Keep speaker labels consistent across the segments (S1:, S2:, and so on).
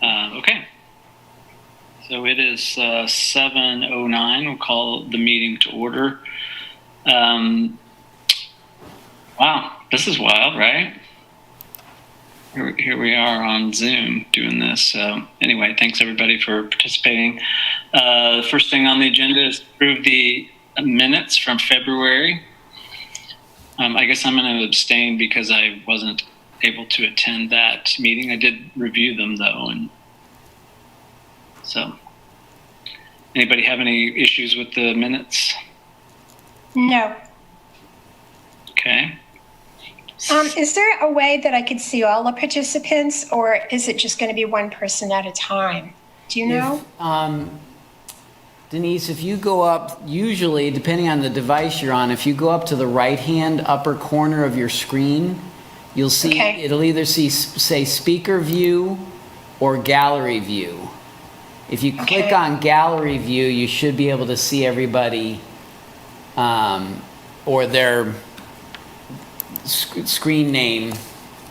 S1: Okay. So it is 7:09. We'll call the meeting to order. Wow, this is wild, right? Here we are on Zoom doing this. So anyway, thanks everybody for participating. The first thing on the agenda is to approve the minutes from February. I guess I'm going to abstain because I wasn't able to attend that meeting. I did review them though, and so anybody have any issues with the minutes?
S2: No.
S1: Okay.
S2: Is there a way that I could see all the participants, or is it just going to be one person at a time? Do you know?
S3: Denise, if you go up, usually, depending on the device you're on, if you go up to the right-hand upper corner of your screen, you'll see,
S2: Okay.
S3: It'll either say speaker view or gallery view. If you click
S2: Okay.
S3: on gallery view, you should be able to see everybody or their screen name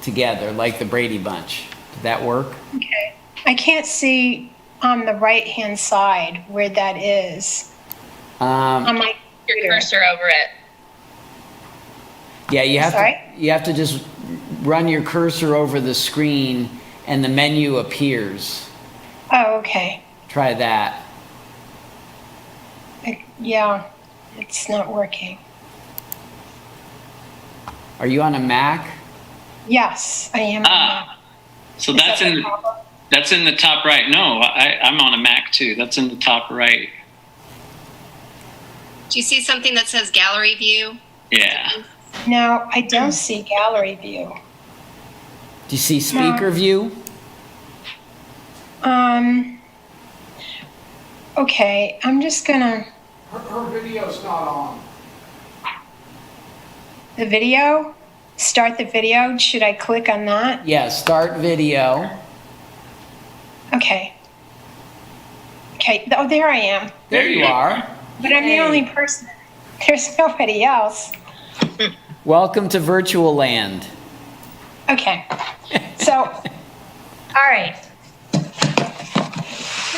S3: together, like the Brady Bunch. Did that work?
S2: Okay. I can't see on the right-hand side where that is. On my
S4: Your
S2: computer.
S4: cursor over it.
S3: Yeah, you
S2: Sorry?
S3: have to just run your cursor over the screen and the menu appears.
S2: Oh, okay.
S3: Try that.
S2: Yeah, it's not working.
S3: Are you on a Mac?
S2: Yes, I am.
S1: So
S2: Is
S1: that's
S2: that
S1: in
S2: the problem?
S1: that's in the top right. No, I'm on a Mac too. That's in the top right.
S4: Do you see something that says gallery view?
S1: Yeah.
S2: No, I don't see gallery view.
S3: Do you see speaker view?
S2: Okay, I'm just gonna,
S5: Her video's not on.
S2: the video, start the video. Should I click on that?
S3: Yeah, start video.
S2: Okay. Okay, oh, there I am.
S3: There you are.
S2: But I'm the
S3: Yay.
S2: only person. There's nobody else.
S3: Welcome to virtual land.
S2: Okay. So, all right.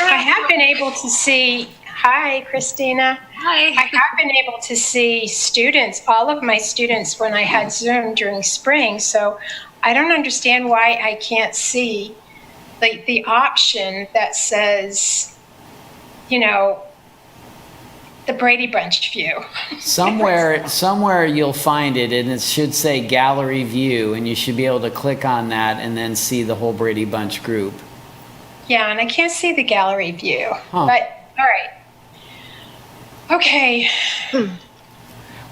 S2: I have been able to see, hi, Christina.
S4: Hi.
S2: I have been able to see students, all of my students, when I had Zoom during spring. So I don't understand why I can't see the option that says, you know, the Brady Bunch view.
S3: Somewhere you'll find it, and it should say gallery view, and you should be able to click on that and then see the whole Brady Bunch group.
S2: Yeah, and I can't see the gallery view.
S3: Huh.
S2: But all right. Okay.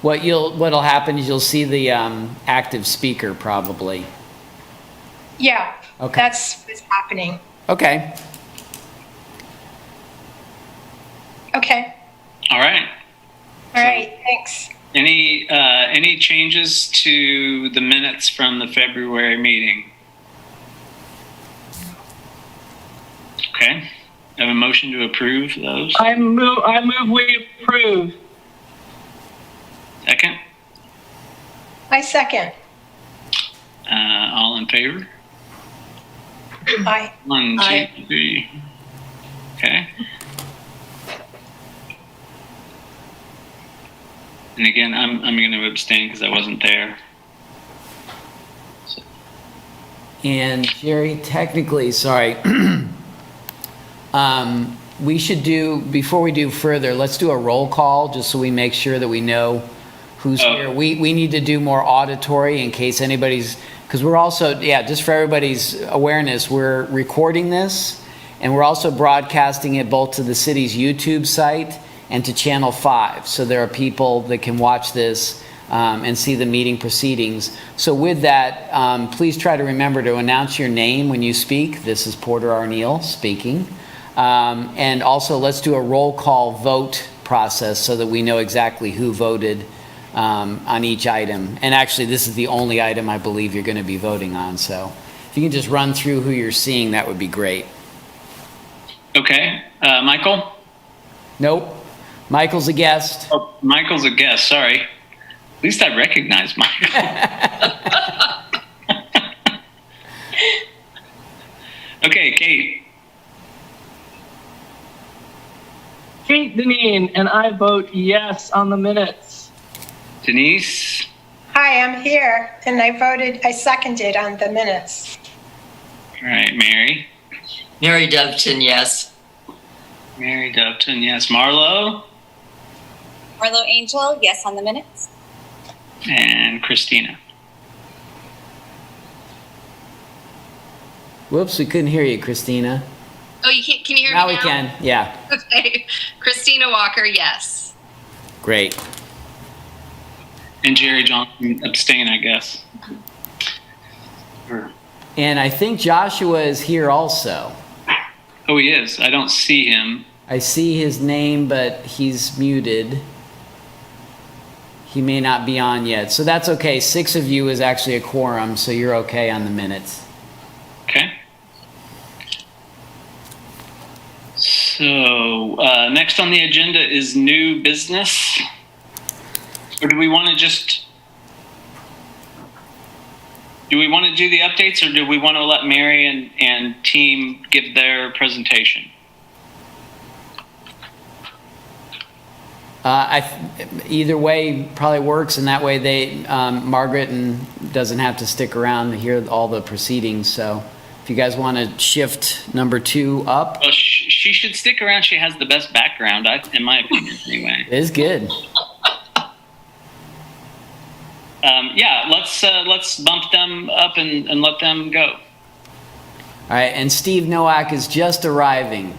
S3: What'll happen is you'll see the active speaker probably.
S2: Yeah.
S3: Okay.
S2: That's what's happening.
S3: Okay.
S2: Okay.
S1: All right.
S2: All right. Thanks.
S1: Any changes to the minutes from the February meeting? Okay. I have a motion to approve those.
S6: I move we approve.
S1: Second.
S2: I second.
S1: All in favor?
S2: Aye.
S1: 1, 2,
S6: Aye.
S1: 3. Okay. And again, I'm going to abstain because I wasn't there.
S3: And Jerry, technically, sorry, we should do, before we do further, let's do a roll call just so we make sure that we know who's here. We need to do more auditory in case anybody's, because we're also, just for everybody's awareness, we're recording this and we're also broadcasting it both to the city's YouTube site and to Channel 5. So there are people that can watch this and see the meeting proceedings. So with that, please try to remember to announce your name when you speak. This is Porter Arneill speaking. And also let's do a roll call vote process so that we know exactly who voted on each item. And actually, this is the only item I believe you're going to be voting on. So if you can just run through who you're seeing, that would be great.
S1: Okay. Michael?
S3: Nope. Michael's a guest.
S1: Oh, Michael's a guest. Sorry. At least I recognize Michael. Okay, Kate.
S6: St. Dinneen, and I vote yes on the minutes.
S1: Denise?
S2: Hi, I'm here, and I seconded on the minutes.
S1: All right, Mary?
S7: Mary Doveton, yes.
S1: Mary Doveton, yes. Marlo?
S8: Marlo Angell, yes on the minutes.
S1: And Christina?
S3: Whoops, we couldn't hear you, Christina.
S4: Oh, can you hear
S3: Now
S4: me
S3: we
S4: now?
S3: can, yeah.
S4: Okay. Christina Walker, yes.
S3: Great.
S1: And Jerry Johnson abstain, I guess. Or-
S3: And I think Joshua is here also.
S1: Oh, he is. I don't see him.
S3: I see his name, but he's muted. He may not be on yet. So that's okay. 6 of you is actually a quorum, so you're okay on the minutes.
S1: Okay. So next on the agenda is new business. Or do we want to do the updates, or do we want to let Mary and team give their presentation?
S3: Either way probably works, and that way Margaret doesn't have to stick around to hear all the proceedings. So if you guys want to shift number 2 up.
S1: Well, she should stick around. She has the best background, in my opinion, anyway.
S3: It is good.
S1: Yeah, let's bump them up and let them go.
S3: All right, and Steve Nowak is just arriving.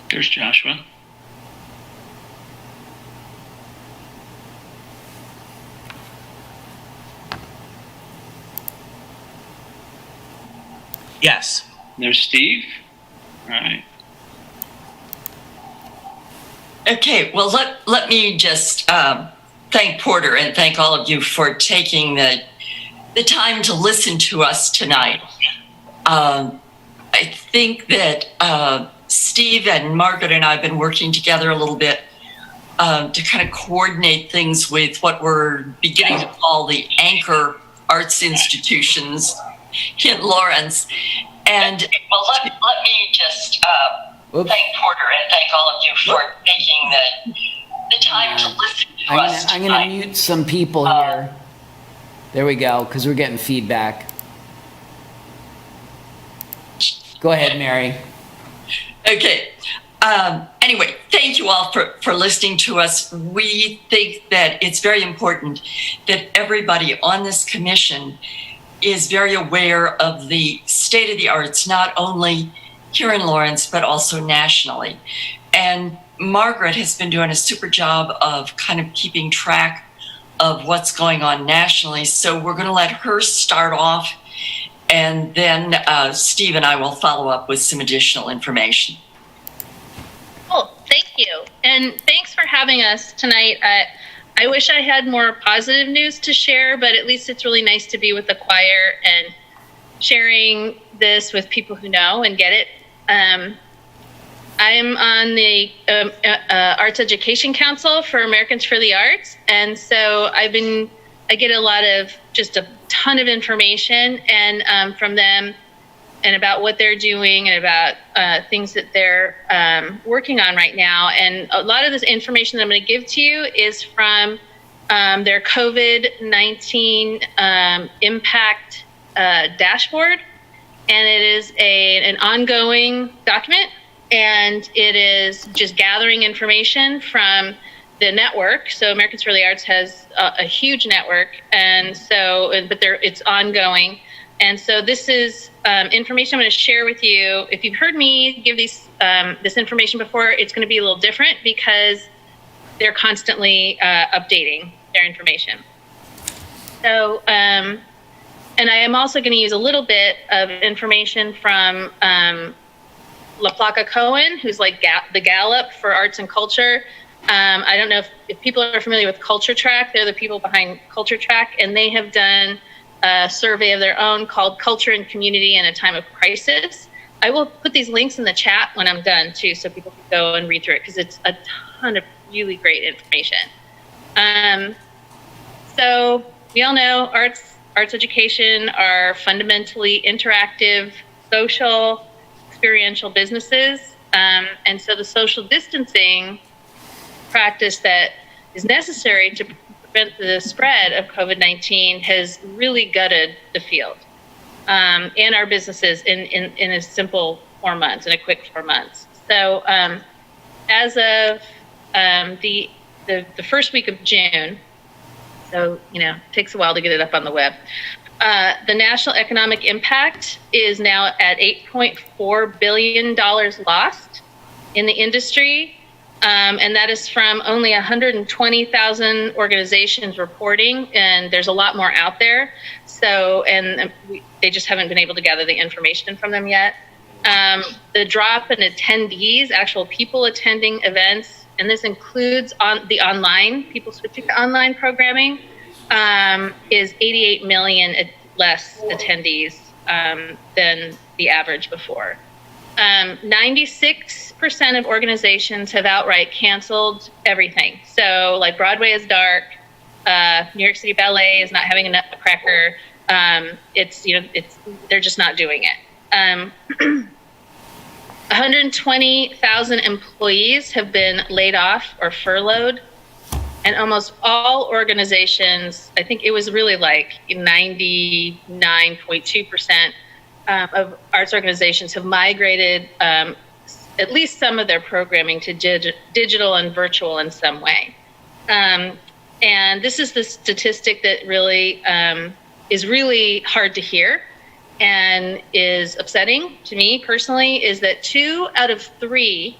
S1: There's Joshua.
S9: Yes.
S1: There's Steve. All right.
S7: Okay, well, let me just thank Porter and thank all of you for taking the time to listen to us tonight. I think that Steve and Margaret and I have been working together a little bit to kind of coordinate things with what we're beginning to call the anchor arts institutions in Lawrence. And well, let me just thank Porter and thank all of you for taking the time to listen to us
S3: I'm going to mute some people here. There we go, because we're getting feedback. Go ahead, Mary.
S7: Okay. Anyway, thank you all for listening to us. We think that it's very important that everybody on this commission is very aware of the state of the arts, not only here in Lawrence, but also nationally. And Margaret has been doing a super job of kind of keeping track of what's going on nationally. So we're going to let her start off, and then Steve and I will follow up with some additional information.
S10: Oh, thank you. And thanks for having us tonight. I wish I had more positive news to share, but at least it's really nice to be with the choir and sharing this with people who know and get it. I'm on the Arts Education Council for Americans for the Arts. And so I get just a ton of information and from them and about what they're doing and about things that they're working on right now. And a lot of this information that I'm going to give to you is from their COVID-19 impact dashboard. And it is an ongoing document, and it is just gathering information from the network. So Americans for the Arts has a huge network, and so, it's ongoing. And so this is information I'm going to share with you. If you've heard me give this information before, it's going to be a little different because they're constantly updating their information. So, and I am also going to use a little bit of information from La Placa Cohen, who's like the Gallup for arts and culture. I don't know if people are familiar with Culture Track. They're the people behind Culture Track, and they have done a survey of their own called Culture and Community in a Time of Crisis. I will put these links in the chat when I'm done too, so people can go and read through it, because it's a ton of really great information. So we all know arts education are fundamentally interactive, social, experiential businesses. And so the social distancing practice that is necessary to prevent the spread of COVID-19 has really gutted the field and our businesses in a simple 4 months, in a quick 4 months. So as of the first week of June, so, it takes a while to get it up on the web, the national economic impact is now at $8.4 billion lost in the industry. And that is from only 120,000 organizations reporting, and there's a lot more out there. So, they just haven't been able to gather the information from them yet. The drop in attendees, actual people attending events, and this includes the online, people switching to online programming, is 88 million less attendees than the average before. 96% of organizations have outright canceled everything. So like Broadway is dark, New York City Ballet is not having a Nutcracker. They're just not doing it. 120,000 employees have been laid off or furloughed, and almost all organizations, I think it was really like 99.2% of arts organizations have migrated at least some of their programming to digital and virtual in some way. And this is the statistic that really is really hard to hear and is upsetting to me personally, is that 2 out of 3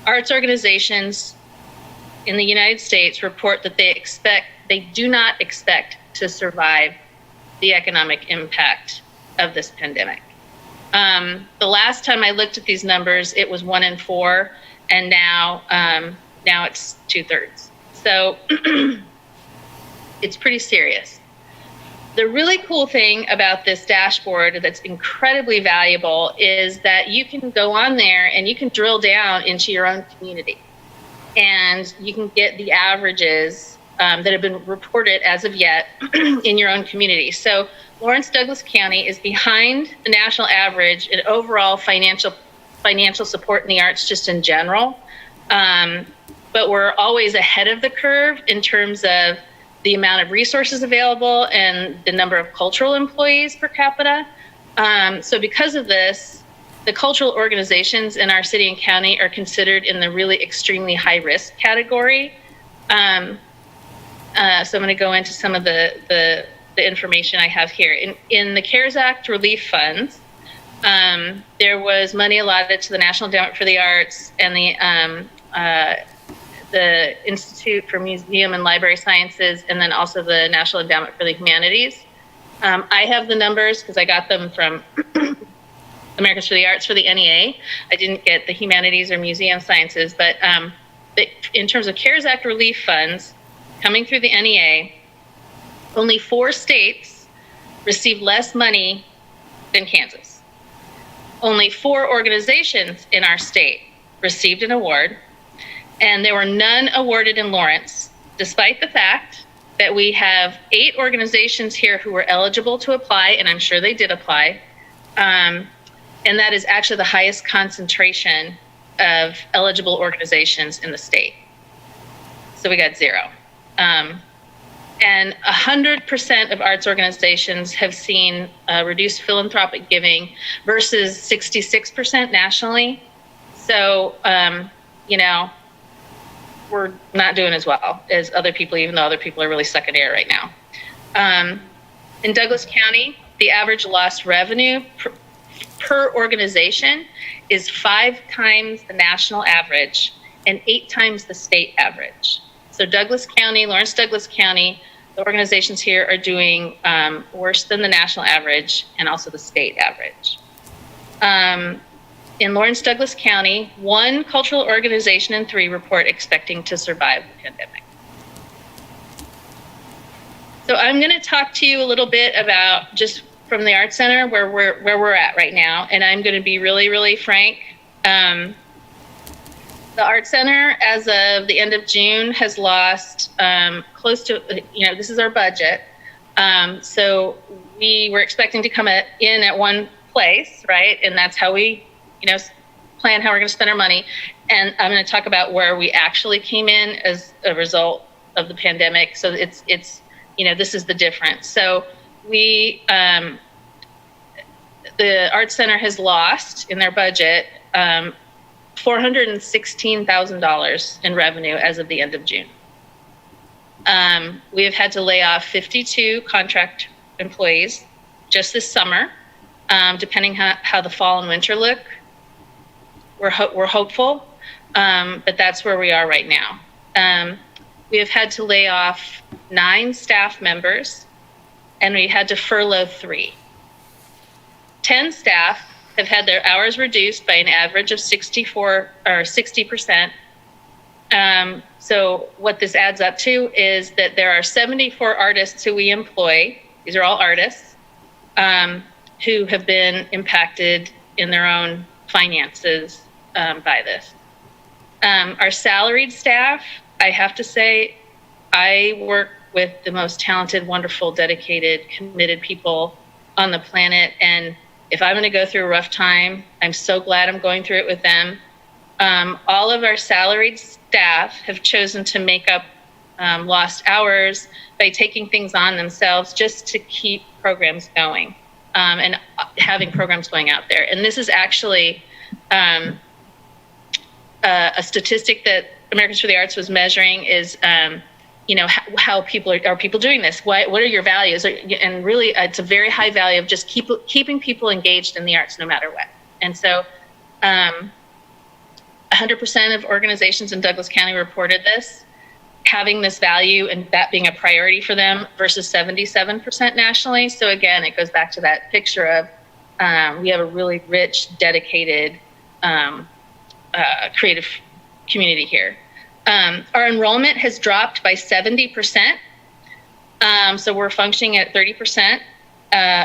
S10: arts organizations in the United States report that they do not expect to survive the economic impact of this pandemic. The last time I looked at these numbers, it was 1 in 4, and now it's 2/3. So it's pretty serious. The really cool thing about this dashboard that's incredibly valuable is that you can go on there and you can drill down into your own community, and you can get the averages that have been reported as of yet in your own community. So Lawrence Douglas County is behind the national average in overall financial support in the arts just in general. But we're always ahead of the curve in terms of the amount of resources available and the number of cultural employees per capita. So because of this, the cultural organizations in our city and county are considered in the really extremely high risk category. So I'm going to go into some of the information I have here. In the CARES Act relief funds, there was money allotted to the National Endowment for the Arts and the Institute for Museum and Library Sciences, and then also the National Endowment for the Humanities. I have the numbers because I got them from Americans for the Arts for the NEA. I didn't get the Humanities or Museum Sciences, but in terms of CARES Act relief funds coming through the NEA, only 4 states received less money than Kansas. Only 4 organizations in our state received an award, and there were none awarded in Lawrence, despite the fact that we have 8 organizations here who were eligible to apply, and I'm sure they did apply. And that is actually the highest concentration of eligible organizations in the state. So we got 0. And 100% of arts organizations have seen reduced philanthropic giving versus 66% nationally. So, we're not doing as well as other people, even though other people are really sucking air right now. In Douglas County, the average lost revenue per organization is 5 times the national average and 8 times the state average. So Douglas County, Lawrence Douglas County, the organizations here are doing worse than the national average and also the state average. In Lawrence Douglas County, 1 cultural organization in 3 report expecting to survive the pandemic. So I'm going to talk to you a little bit about just from the Art Center where we're at right now, and I'm going to be really, really frank. The Art Center, as of the end of June, has lost close to, this is our budget. So we were expecting to come in at one place, right? And that's how we, plan how we're going to spend our money. And I'm going to talk about where we actually came in as a result of the pandemic. So it's this is the difference. So we, the Art Center has lost in their budget $416,000 in revenue as of the end of June. We have had to lay off 52 contract employees just this summer, depending how the fall and winter look. We're hopeful, but that's where we are right now. We have had to lay off 9 staff members, and we had to furlough 3. 10 staff have had their hours reduced by an average of 60%. So what this adds up to is that there are 74 artists who we employ. These are all artists who have been impacted in their own finances by this. Our salaried staff, I have to say, I work with the most talented, wonderful, dedicated, committed people on the planet. And if I'm going to go through a rough time, I'm so glad I'm going through it with them. All of our salaried staff have chosen to make up lost hours by taking things on themselves just to keep programs going and having programs going out there. And this is actually a statistic that Americans for the Arts was measuring is, how people are people doing this? What are your values? And really, it's a very high value of just keeping people engaged in the arts no matter what. And so 100% of organizations in Douglas County reported this, having this value and that being a priority for them versus 77% nationally. So again, it goes back to that picture of we have a really rich, dedicated, creative community here. Our enrollment has dropped by 70%. So we're functioning at 30%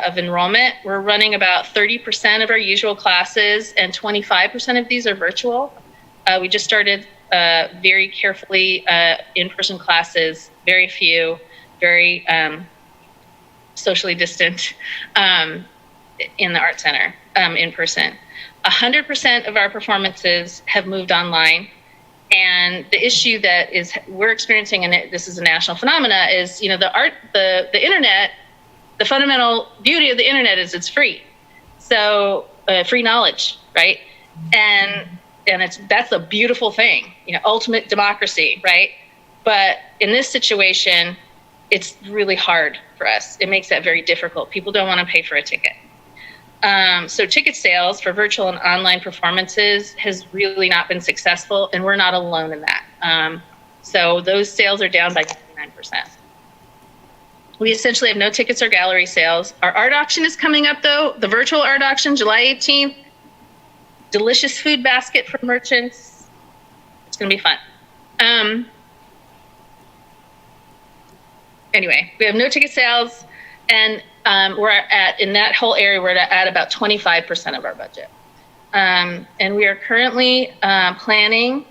S10: of enrollment. We're running about 30% of our usual classes, and 25% of these are virtual. We just started very carefully in-person classes, very few, very socially distant in the Art Center in person. 100% of our performances have moved online. And the issue that we're experiencing, and this is a national phenomena, is the internet. The fundamental beauty of the internet is it's free, so free knowledge, right? And that's a beautiful thing, ultimate democracy, right? But in this situation, it's really hard for us. It makes that very difficult. People don't want to pay for a ticket. So ticket sales for virtual and online performances has really not been successful, and we're not alone in that. So those sales are down by 59%. We essentially have no tickets or gallery sales. Our art auction is coming up, though, the virtual art auction, July 18th. Delicious food basket for merchants. It's going to be fun. Anyway, we have no ticket sales, and we're in that whole area, we're at about 25% of our budget. And we are currently planning,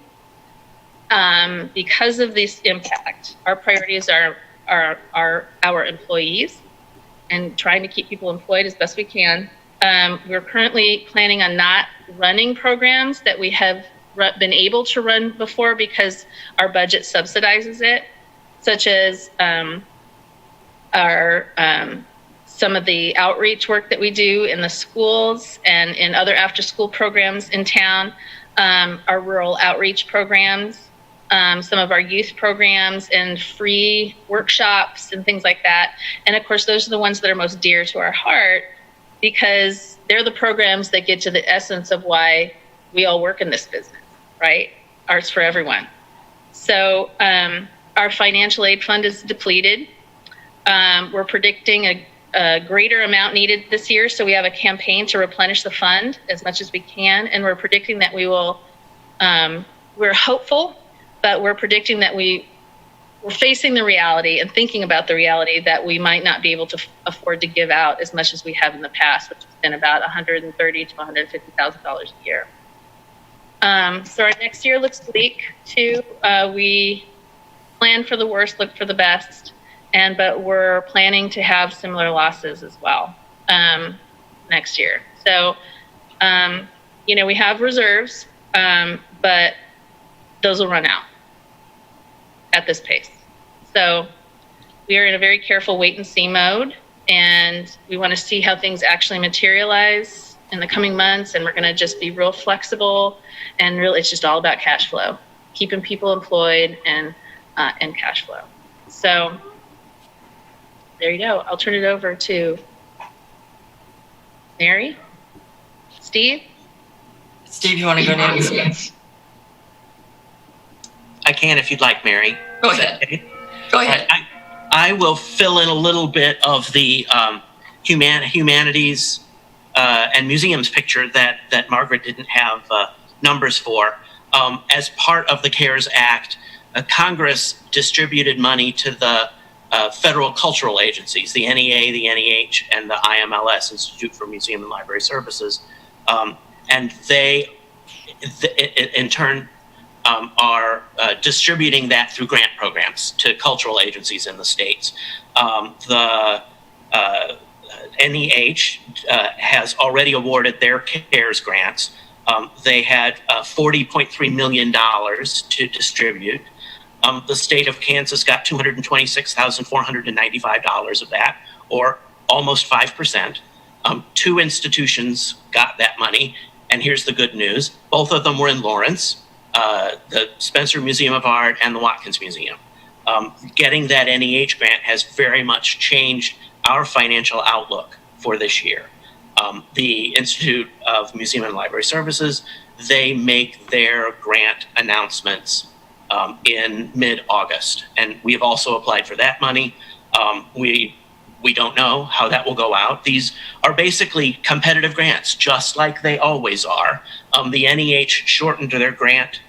S10: because of this impact, our priorities are our employees and trying to keep people employed as best we can. We're currently planning on not running programs that we have been able to run before because our budget subsidizes it, such as some of the outreach work that we do in the schools and in other after-school programs in town, our rural outreach programs, some of our youth programs and free workshops and things like that. And of course, those are the ones that are most dear to our heart because they're the programs that get to the essence of why we all work in this business, right? Arts for everyone. So our financial aid fund is depleted. We're predicting a greater amount needed this year, so we have a campaign to replenish the fund as much as we can, and we're predicting that we will, we're hopeful, but we're predicting that we we're facing the reality and thinking about the reality that we might not be able to afford to give out as much as we have in the past, which has been about $130,000 to $150,000 a year. So our next year looks bleak too. We plan for the worst, look for the best, but we're planning to have similar losses as well next year. So, we have reserves, but those will run out at this pace. So we are in a very careful wait and see mode, and we want to see how things actually materialize in the coming months. And we're going to just be real flexible, and really, it's just all about cash flow, keeping people employed and cash flow. So there you go. I'll turn it over to Mary, Steve.
S7: Steve, you want to go next?
S9: I can if you'd like, Mary.
S7: Go ahead.
S9: Okay.
S7: Go ahead.
S9: I will fill in a little bit of the humanities and museums picture that Margaret didn't have numbers for. As part of the CARES Act, Congress distributed money to the federal cultural agencies, the NEA, the NEH, and the IMLS, Institute for Museum and Library Services. And they, in turn, are distributing that through grant programs to cultural agencies in the states. The NEH has already awarded their CARES grants. They had $40.3 million to distribute. The state of Kansas got $226,495 of that, or almost 5%. Two institutions got that money, and here's the good news. Both of them were in Lawrence, the Spencer Museum of Art and the Watkins Museum. Getting that NEH grant has very much changed our financial outlook for this year. The Institute of Museum and Library Services, they make their grant announcements in mid-August, and we have also applied for that money. We don't know how that will go out. These are basically competitive grants, just like they always are. The NEH shortened their grant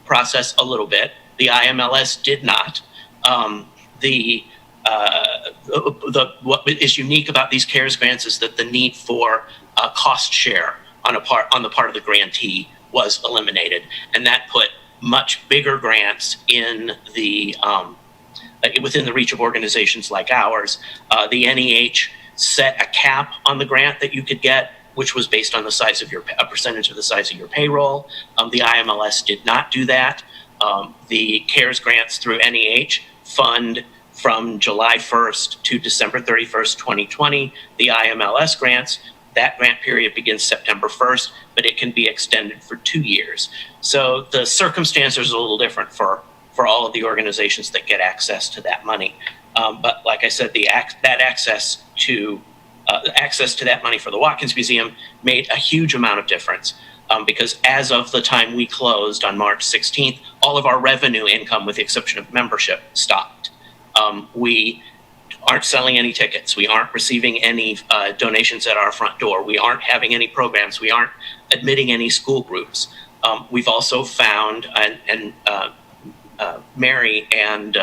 S9: process a little bit. The IMLS did not. What is unique about these CARES grants is that the need for a cost share on the part of the grantee was eliminated, and that put much bigger grants in the within the reach of organizations like ours. The NEH set a cap on the grant that you could get, which was based on the size of a percentage of the size of your payroll. The IMLS did not do that. The CARES grants through NEH fund from July 1st to December 31st, 2020. The IMLS grants, that grant period begins September 1st, but it can be extended for 2 years. So the circumstances are a little different for all of the organizations that get access to that money. But like I said, that access to that money for the Watkins Museum made a huge amount of difference, because as of the time we closed on March 16th, all of our revenue income, with the exception of membership, stopped. We aren't selling any tickets. We aren't receiving any donations at our front door. We aren't having any programs. We aren't admitting any school groups. We've also found, and Mary and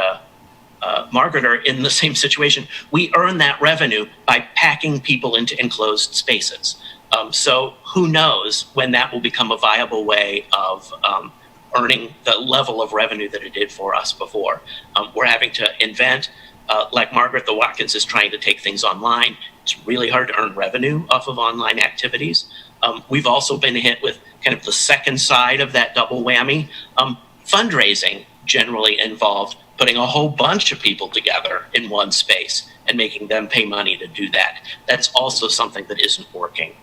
S9: Margaret are in the same situation. We earn that revenue by packing people into enclosed spaces. So who knows when that will become a viable way of earning the level of revenue that it did for us before. We're having to invent, like Margaret, the Watkins is trying to take things online. It's really hard to earn revenue off of online activities. We've also been hit with kind of the second side of that double whammy. Fundraising generally involved putting a whole bunch of people together in one space and making them pay money to do that. That's also something that isn't working.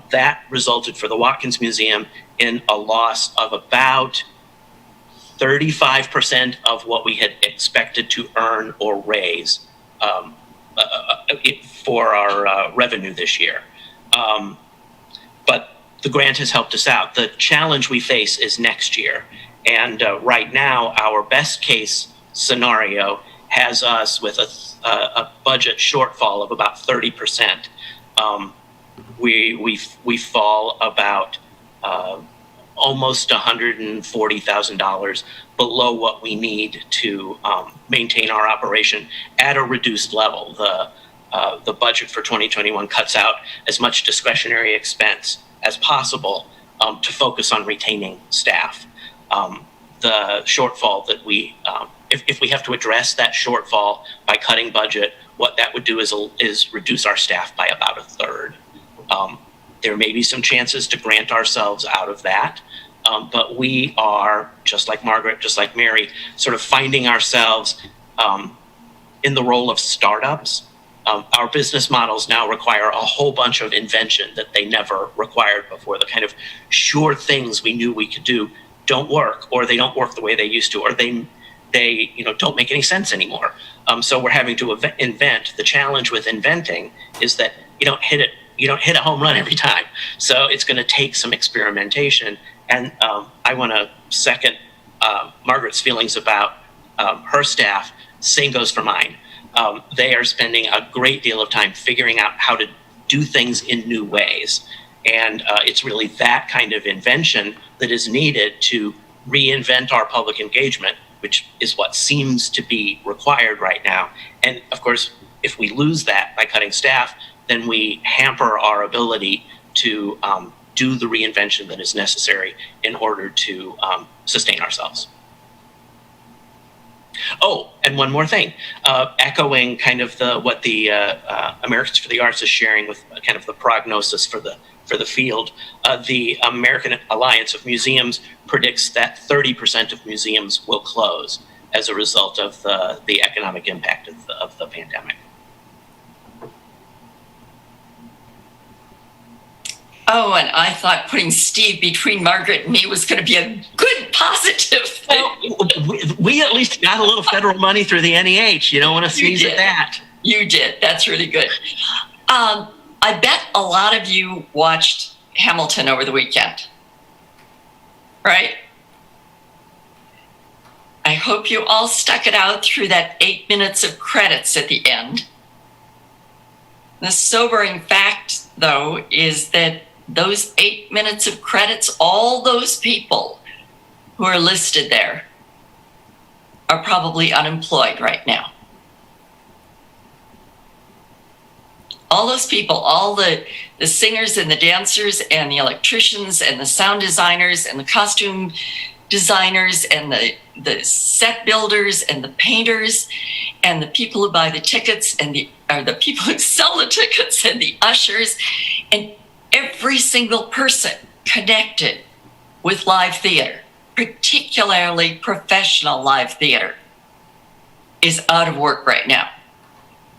S9: That resulted for the Watkins Museum in a loss of about 35% of what we had expected to earn or raise for our revenue this year. But the grant has helped us out. The challenge we face is next year. And right now, our best case scenario has us with a budget shortfall of about 30%. We fall about almost $140,000 below what we need to maintain our operation at a reduced level. The budget for 2021 cuts out as much discretionary expense as possible to focus on retaining staff. The shortfall that if we have to address that shortfall by cutting budget, what that would do is reduce our staff by about a third. There may be some chances to grant ourselves out of that, but we are, just like Margaret, just like Mary, sort of finding ourselves in the role of startups. Our business models now require a whole bunch of invention that they never required before. The kind of sure things we knew we could do don't work, or they don't work the way they used to, or they don't make any sense anymore. So we're having to invent. The challenge with inventing is that you don't hit a home run every time. So it's going to take some experimentation. And I want to second Margaret's feelings about her staff. Same goes for mine. They are spending a great deal of time figuring out how to do things in new ways. And it's really that kind of invention that is needed to reinvent our public engagement, which is what seems to be required right now. And of course, if we lose that by cutting staff, then we hamper our ability to do the reinvention that is necessary in order to sustain ourselves. Oh, and one more thing, echoing kind of what the Americans for the Arts is sharing with kind of the prognosis for the field. The American Alliance of Museums predicts that 30% of museums will close as a result of the economic impact of the pandemic.
S7: Oh, and I thought putting Steve between Margaret and me was going to be a good positive thing.
S9: We at least got a little federal money through the NEH. You don't want to sneeze at that.
S7: You did. That's really good. I bet a lot of you watched Hamilton over the weekend, right? I hope you all stuck it out through that 8 minutes of credits at the end. The sobering fact, though, is that those 8 minutes of credits, all those people who are listed there are probably unemployed right now. All those people, all the singers and the dancers and the electricians and the sound designers and the costume designers and the set builders and the painters and the people who buy the tickets and the people who sell the tickets and the ushers and every single person connected with live theater, particularly professional live theater, is out of work right now.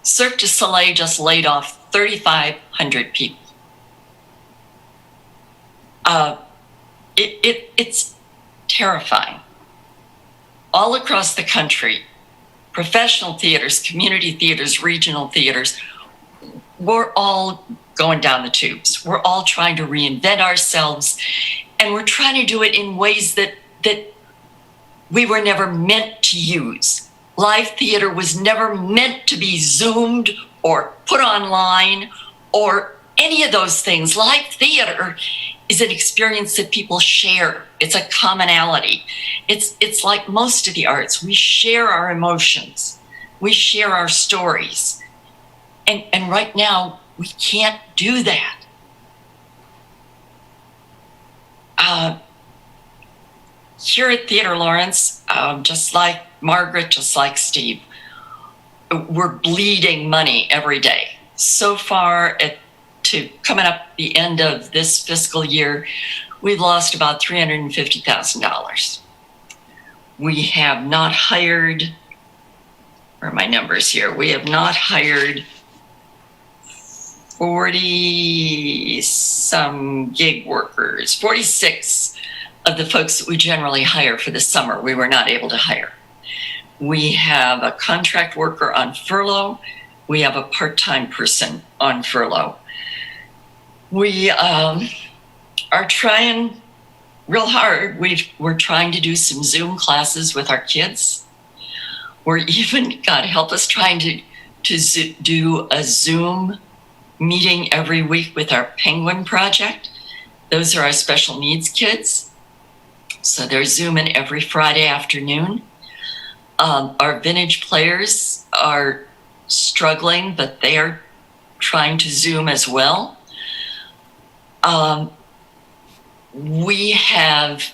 S7: Cirque du Soleil just laid off 3,500 people. It's terrifying. All across the country, professional theaters, community theaters, regional theaters, we're all going down the tubes. We're all trying to reinvent ourselves, and we're trying to do it in ways that we were never meant to use. Live theater was never meant to be Zoomed or put online or any of those things. Live theater is an experience that people share. It's a commonality. It's like most of the arts. We share our emotions. We share our stories. And right now, we can't do that. Here at Theater Lawrence, just like Margaret, just like Steve, we're bleeding money every day. So far, to coming up the end of this fiscal year, we've lost about $350,000. We have not hired, where are my numbers here? We have not hired 40 some gig workers, 46 of the folks that we generally hire for the summer, we were not able to hire. We have a contract worker on furlough. We have a part-time person on furlough. We are trying real hard. We're trying to do some Zoom classes with our kids. We're even, God help us, trying to do a Zoom meeting every week with our Penguin Project. Those are our special needs kids. So they're Zooming every Friday afternoon. Our vintage players are struggling, but they are trying to Zoom as well. We have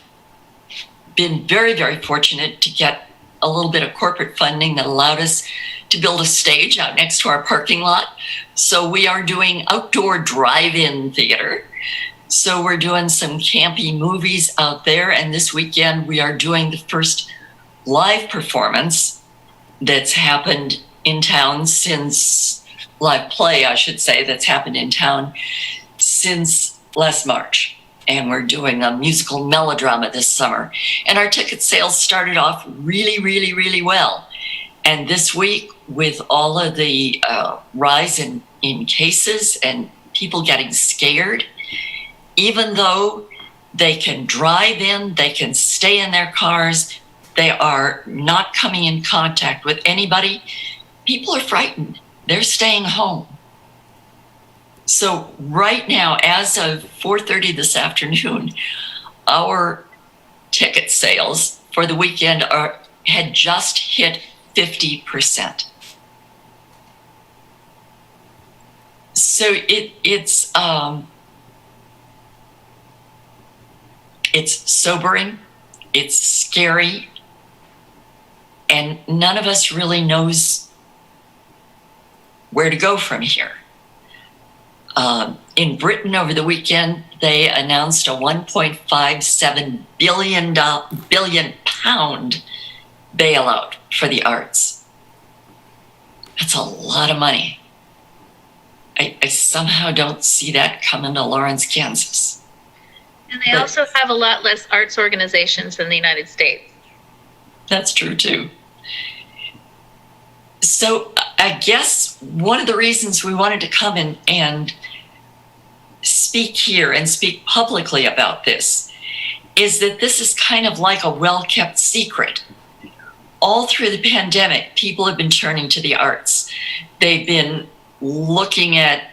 S7: been very, very fortunate to get a little bit of corporate funding that allowed us to build a stage out next to our parking lot. So we are doing outdoor drive-in theater. So we're doing some campy movies out there. And this weekend we are doing the first live performance that's happened in town since, live play, I should say, that's happened in town since last March. And we're doing a musical melodrama this summer. And our ticket sales started off really, really, really well. And this week, with all of the rise in cases and people getting scared, even though they can drive in, they can stay in their cars, they are not coming in contact with anybody, people are frightened. They're staying home. So right now, as of 4:30 this afternoon, our ticket sales for the weekend had just hit 50%. So it's sobering, it's scary, and none of us really knows where to go from here. In Britain over the weekend, they announced a 1.57 billion pound bailout for the arts. That's a lot of money. I somehow don't see that coming to Lawrence, Kansas.
S10: And they also have a lot less arts organizations than the United States.
S7: That's true too. So I guess one of the reasons we wanted to come in and speak here and speak publicly about this is that this is kind of like a well-kept secret. All through the pandemic, people have been turning to the arts. They've been looking at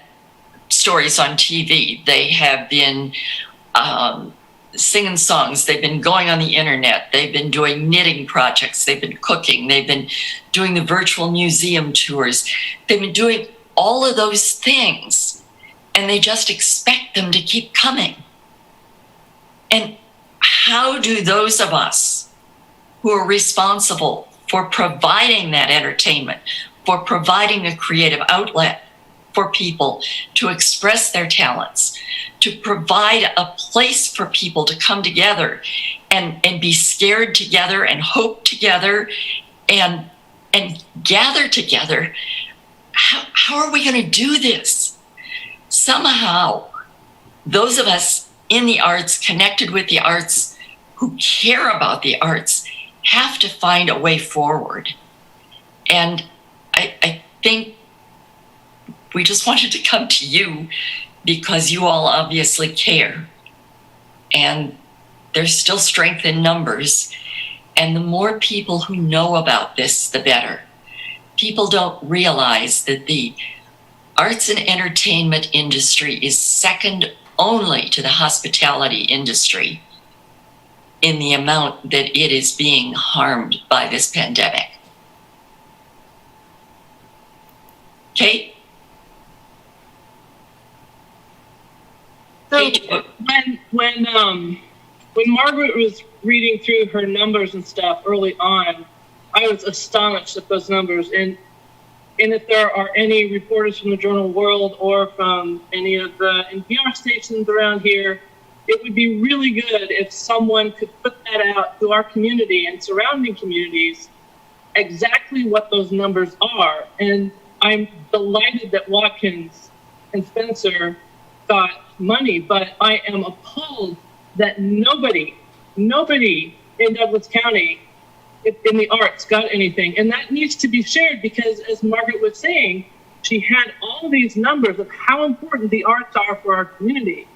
S7: stories on TV. They have been singing songs. They've been going on the internet. They've been doing knitting projects. They've been cooking. They've been doing the virtual museum tours. They've been doing all of those things, and they just expect them to keep coming. And how do those of us who are responsible for providing that entertainment, for providing a creative outlet for people to express their talents, to provide a place for people to come together and be scared together and hope together and gather together, how are we going to do this? Somehow, those of us in the arts, connected with the arts, who care about the arts, have to find a way forward. And I think we just wanted to come to you because you all obviously care. And there's still strength in numbers. And the more people who know about this, the better. People don't realize that the arts and entertainment industry is second only to the hospitality industry in the amount that it is being harmed by this pandemic. Kate?
S6: So when Margaret was reading through her numbers and stuff early on, I was astonished at those numbers. And if there are any reporters from the Journal World or from any of the NPR stations around here, it would be really good if someone could put that out to our community and surrounding communities, exactly what those numbers are. And I'm delighted that Watkins and Spencer got money, but I am appalled that nobody in Douglas County in the arts got anything. And that needs to be shared because, as Margaret was saying, she had all these numbers of how important the arts are for our community.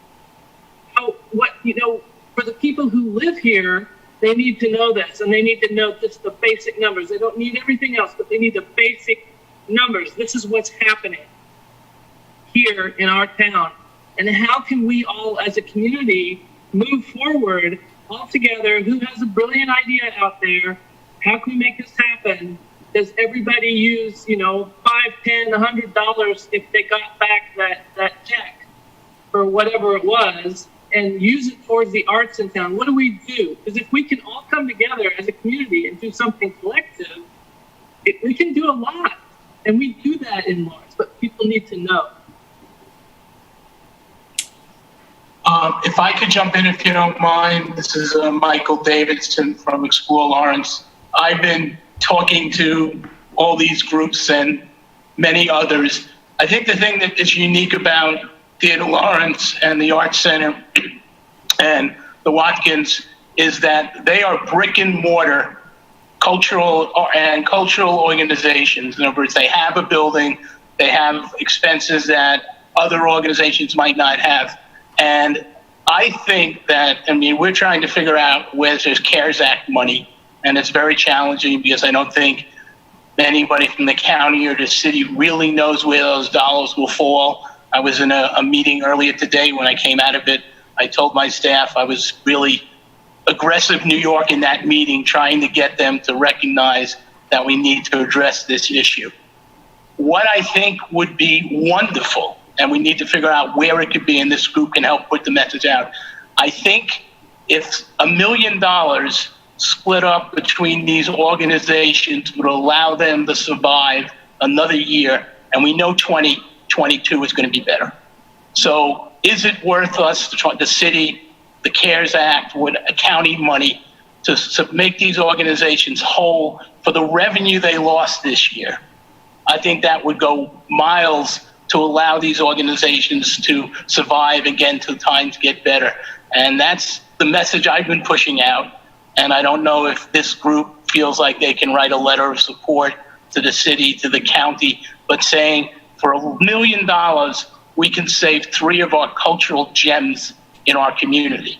S6: For the people who live here, they need to know this, and they need to know just the basic numbers. They don't need everything else, but they need the basic numbers. This is what's happening here in our town. And how can we all as a community move forward all together. Who has a brilliant idea out there? How can we make this happen? Does everybody use, $5, $10, $100 if they got back that check or whatever it was, and use it towards the arts in town? What do we do? Because if we can all come together as a community and do something collective, we can do a lot. And we do that in Lawrence, but people need to know.
S11: If I could jump in, if you don't mind, this is Michael Davidson from Explore Lawrence. I've been talking to all these groups and many others. I think the thing that is unique about Theater Lawrence and the Arts Center and the Watkins is that they are brick and mortar cultural organizations. In other words, they have a building, they have expenses that other organizations might not have. And I think that, we're trying to figure out where there's CARES Act money, and it's very challenging because I don't think anybody from the county or the city really knows where those dollars will fall. I was in a meeting earlier today. When I came out of it, I told my staff I was really aggressive New York in that meeting, trying to get them to recognize that we need to address this issue. What I think would be wonderful, and we need to figure out where it could be, and this group can help put the message out. I think if $1 million split up between these organizations would allow them to survive another year, and we know 2022 is going to be better. So is it worth us, the city, the CARES Act, with county money to make these organizations whole for the revenue they lost this year? I think that would go miles to allow these organizations to survive again till times get better. And that's the message I've been pushing out. And I don't know if this group feels like they can write a letter of support to the city, to the county, but saying for $1 million, we can save 3 of our cultural gems in our community.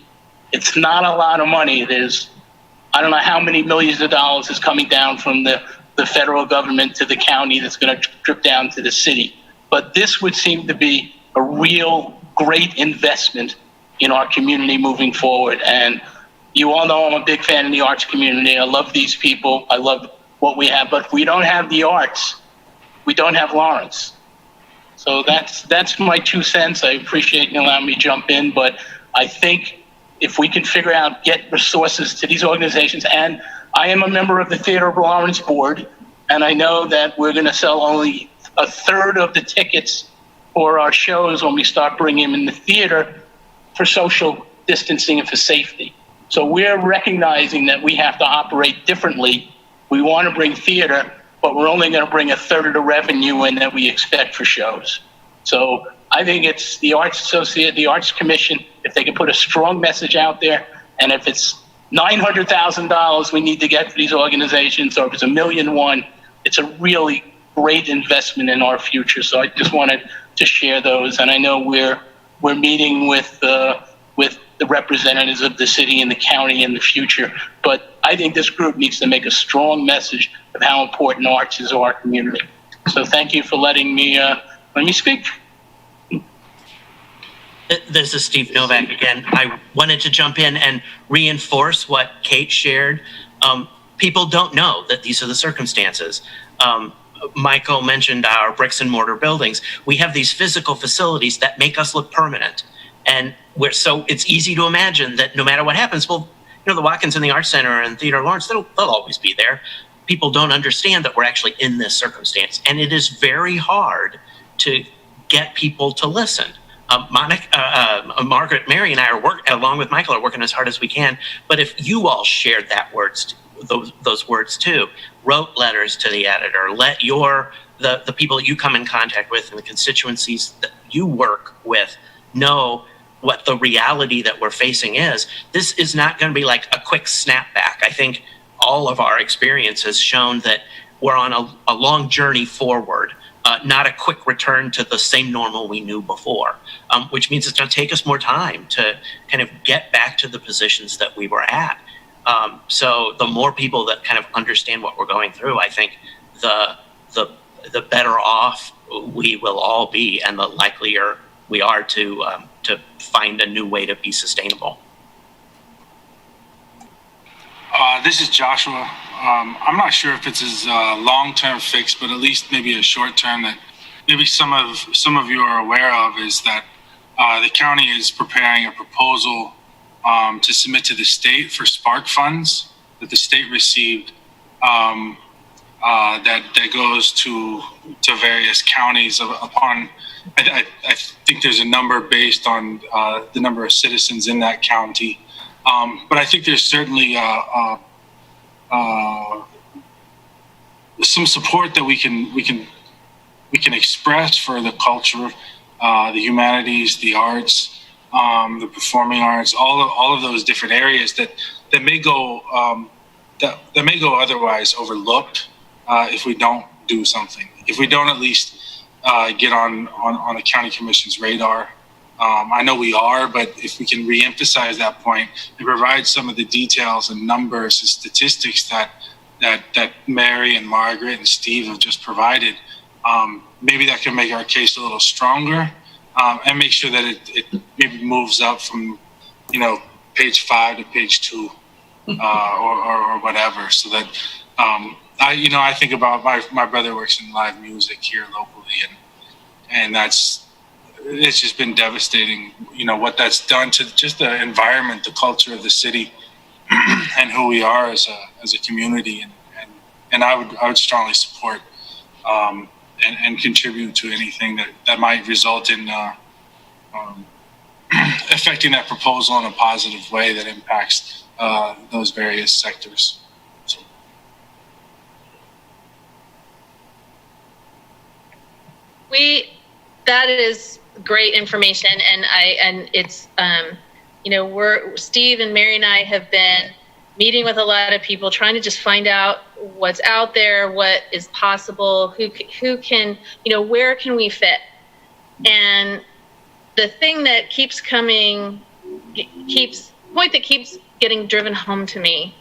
S11: It's not a lot of money. I don't know how many millions of dollars is coming down from the federal government to the county that's going to drip down to the city. But this would seem to be a real great investment in our community moving forward. And you all know I'm a big fan of the arts community. I love these people. I love what we have. But if we don't have the arts, we don't have Lawrence. So that's my 2 cents. I appreciate you allowing me to jump in. But I think if we can figure out, get resources to these organizations, and I am a member of the Theater of Lawrence board, and I know that we're going to sell only a third of the tickets for our shows when we start bringing them in the theater for social distancing and for safety. So we're recognizing that we have to operate differently. We want to bring theater, but we're only going to bring a third of the revenue in that we expect for shows. So I think it's the Arts Association, the Arts Commission, if they can put a strong message out there, and if it's $900,000 we need to get for these organizations, or if it's $1.1 million, it's a really great investment in our future. So I just wanted to share those. And I know we're meeting with the representatives of the city and the county in the future, but I think this group needs to make a strong message of how important arts is to our community. So thank you for letting me speak.
S9: This is Steve Nowak again. I wanted to jump in and reinforce what Kate shared. People don't know that these are the circumstances. Michael mentioned our bricks and mortar buildings. We have these physical facilities that make us look permanent. And so it's easy to imagine that no matter what happens, the Watkins and the Arts Center and Theater Lawrence, they'll always be there. People don't understand that we're actually in this circumstance. And it is very hard to get people to listen. Margaret, Mary, and I along with Michael, are working as hard as we can. But if you all shared those words too, wrote letters to the editor, let the people that you come in contact with and the constituencies that you work with know what the reality that we're facing is. This is not going to be like a quick snapback. I think all of our experience has shown that we're on a long journey forward, not a quick return to the same normal we knew before, which means it's going to take us more time to kind of get back to the positions that we were at. So the more people that kind of understand what we're going through, I think the better off we will all be, and the likelier we are to find a new way to be sustainable.
S12: This is Joshua. I'm not sure if it's a long-term fix, but at least maybe a short-term that maybe some of you are aware of is that the county is preparing a proposal to submit to the state for spark funds that the state received that goes to various counties upon. I think there's a number based on the number of citizens in that county, but I think there's certainly some support that we can express for the culture, the humanities, the arts, the performing arts, all of those different areas that may go that may go otherwise overlooked if we don't do something. If we don't at least get on the county commission's radar. I know we are, but if we can reemphasize that point and provide some of the details and numbers and statistics that Mary and Margaret and Steve have just provided, maybe that can make our case a little stronger and make sure that it maybe moves up from, page 5 to page 2 or whatever, so that I think about my brother works in live music here locally, and it's just been devastating, what that's done to just the environment, the culture of the city, and who we are as a community, and I would strongly support and contribute to anything that might result in affecting that proposal in a positive way that impacts those various sectors.
S10: That is great information, and it's Steve and Mary and I have been meeting with a lot of people, trying to just find out what's out there, what is possible, who can, where can we fit. And the thing that keeps getting driven home to me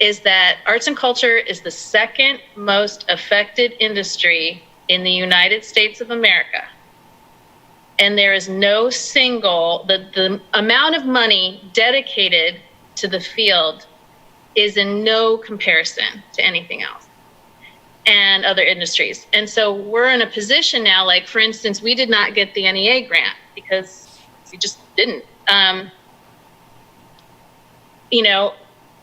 S10: is that arts and culture is the second most affected industry in the United States of America. And there is no single, the amount of money dedicated to the field is in no comparison to anything else and other industries. And so we're in a position now, like for instance, we did not get the NEA grant because we just didn't.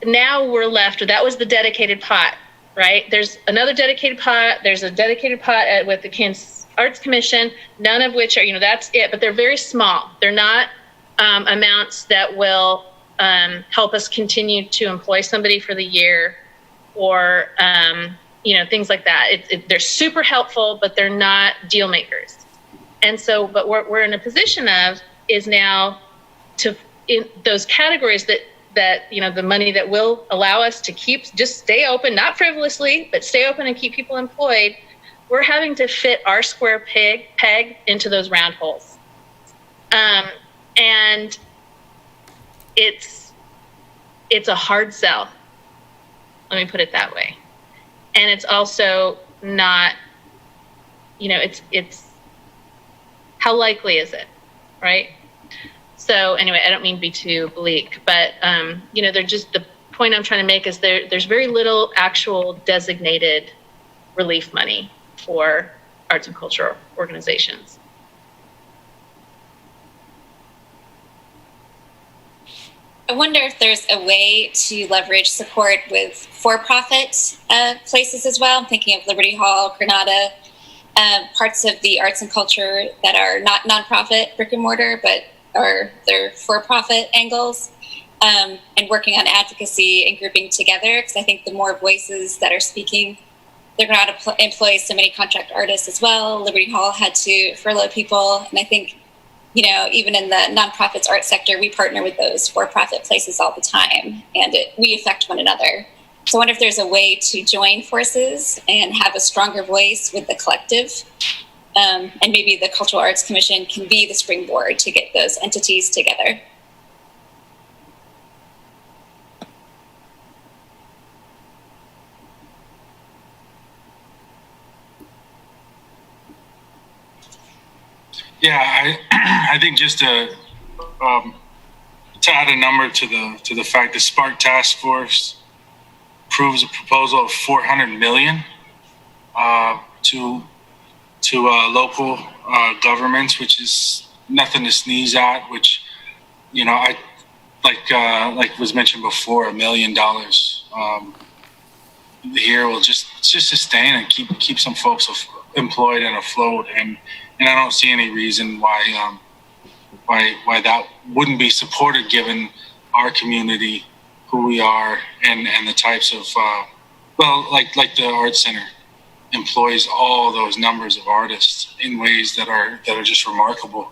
S10: Now we're left with, that was the dedicated pot, right? There's another dedicated pot. There's a dedicated pot with the Kansas Arts Commission, none of which are, that's it, but they're very small. They're not amounts that will help us continue to employ somebody for the year or, things like that. They're super helpful, but they're not deal makers. And so, but what we're in a position of is now in those categories that the money that will allow us to just stay open, not frivolously, but stay open and keep people employed. We're having to fit our square peg into those round holes. And it's a hard sell. Let me put it that way. And it's also not, it's how likely is it, right? So anyway, I don't mean to be too bleak, but, they're just, the point I'm trying to make is there's very little actual designated relief money for arts and culture organizations.
S8: I wonder if there's a way to leverage support with for-profit places as well. I'm thinking of Liberty Hall, Granada, parts of the arts and culture that are not nonprofit brick and mortar, but they're for-profit angles, and working on advocacy and grouping together. Because I think the more voices that are speaking, they're going to employ so many contract artists as well. Liberty Hall had to furlough people. And I think, even in the nonprofits art sector, we partner with those for-profit places all the time, and we affect one another. So I wonder if there's a way to join forces and have a stronger voice with the collective. And maybe the Cultural Arts Commission can be the springboard to get those entities together.
S12: Yeah, I think just to add a number to the fact the Spark Task Force approves a proposal of 400 million to local governments, which is nothing to sneeze at. Which, I like was mentioned before, $1 million here will just sustain and keep some folks employed and afloat, and I don't see any reason why that wouldn't be supported, given our community, who we are, and the types of like the Art Center employs all those numbers of artists in ways that are just remarkable,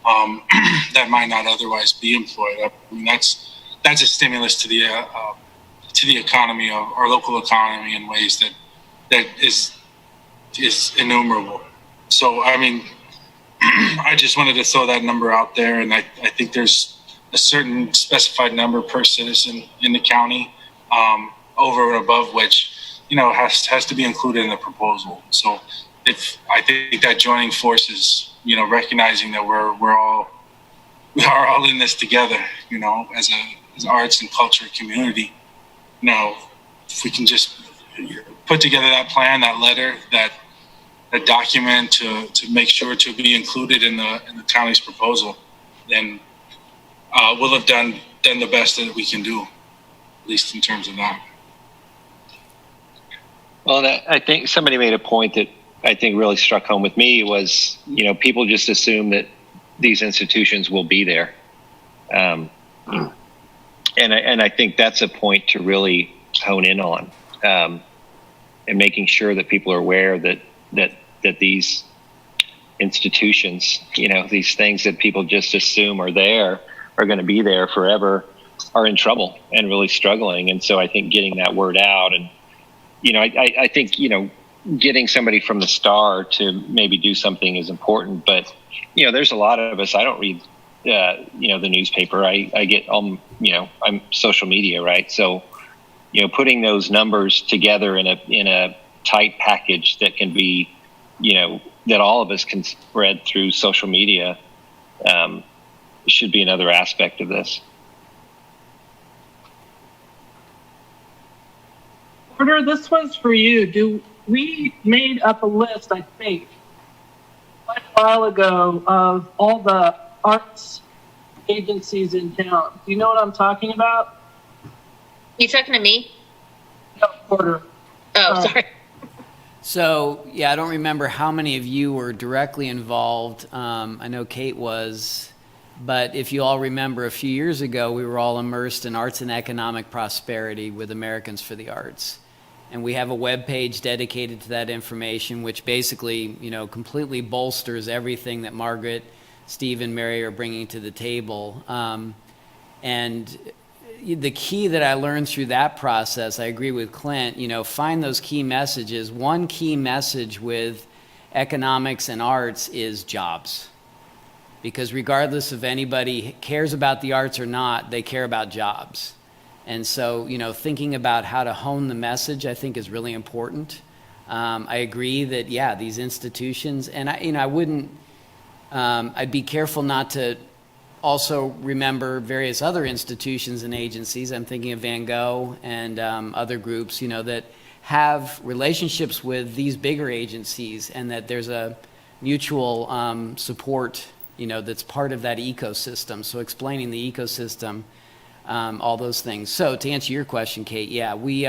S12: that might not otherwise be employed. I mean, that's a stimulus to the economy of our local economy in ways that is innumerable. So I mean, I just wanted to throw that number out there, and I think there's a certain specified number per citizen in the county, over and above which, has to be included in the proposal. So I think that joining forces, recognizing that we are all in this together, as an arts and culture community. If we can just put together that plan, that letter, that document to make sure to be included in the county's proposal, then we'll have done the best that we can do, at least in terms of that.
S13: Well, I think somebody made a point that I think really struck home with me was, people just assume that these institutions will be there. And I think that's a point to really hone in on, and making sure that people are aware that these institutions, these things that people just assume are there, are going to be there forever, are in trouble and really struggling. And so I think getting that word out, and, I think, getting somebody from the Star to maybe do something is important, but, there's a lot of us, I don't read, the newspaper. I get, I'm social media, right? So, putting those numbers together in a tight package that can be, that all of us can spread through social media, should be another aspect of this.
S6: Porter, this one's for you. We made up a list, I think, quite a while ago, of all the arts agencies in town. Do you know what I'm talking about?
S10: You talking to me?
S6: No, Porter.
S10: Oh, sorry.
S3: So, yeah, I don't remember how many of you were directly involved. I know Kate was, but if you all remember, a few years ago, we were all immersed in arts and economic prosperity with Americans for the Arts. And we have a webpage dedicated to that information, which basically, completely bolsters everything that Margaret, Steve, and Mary are bringing to the table. And the key that I learned through that process, I agree with Clint, find those key messages. One key message with economics and arts is jobs. Because regardless if anybody cares about the arts or not, they care about jobs. And so, thinking about how to hone the message, I think, is really important. I agree that, these institutions, and I wouldn't, I'd be careful not to also remember various other institutions and agencies. I'm thinking of Van Gogh and other groups, that have relationships with these bigger agencies, and that there's a mutual support, that's part of that ecosystem. So explaining the ecosystem, all those things. So to answer your question, Kate, we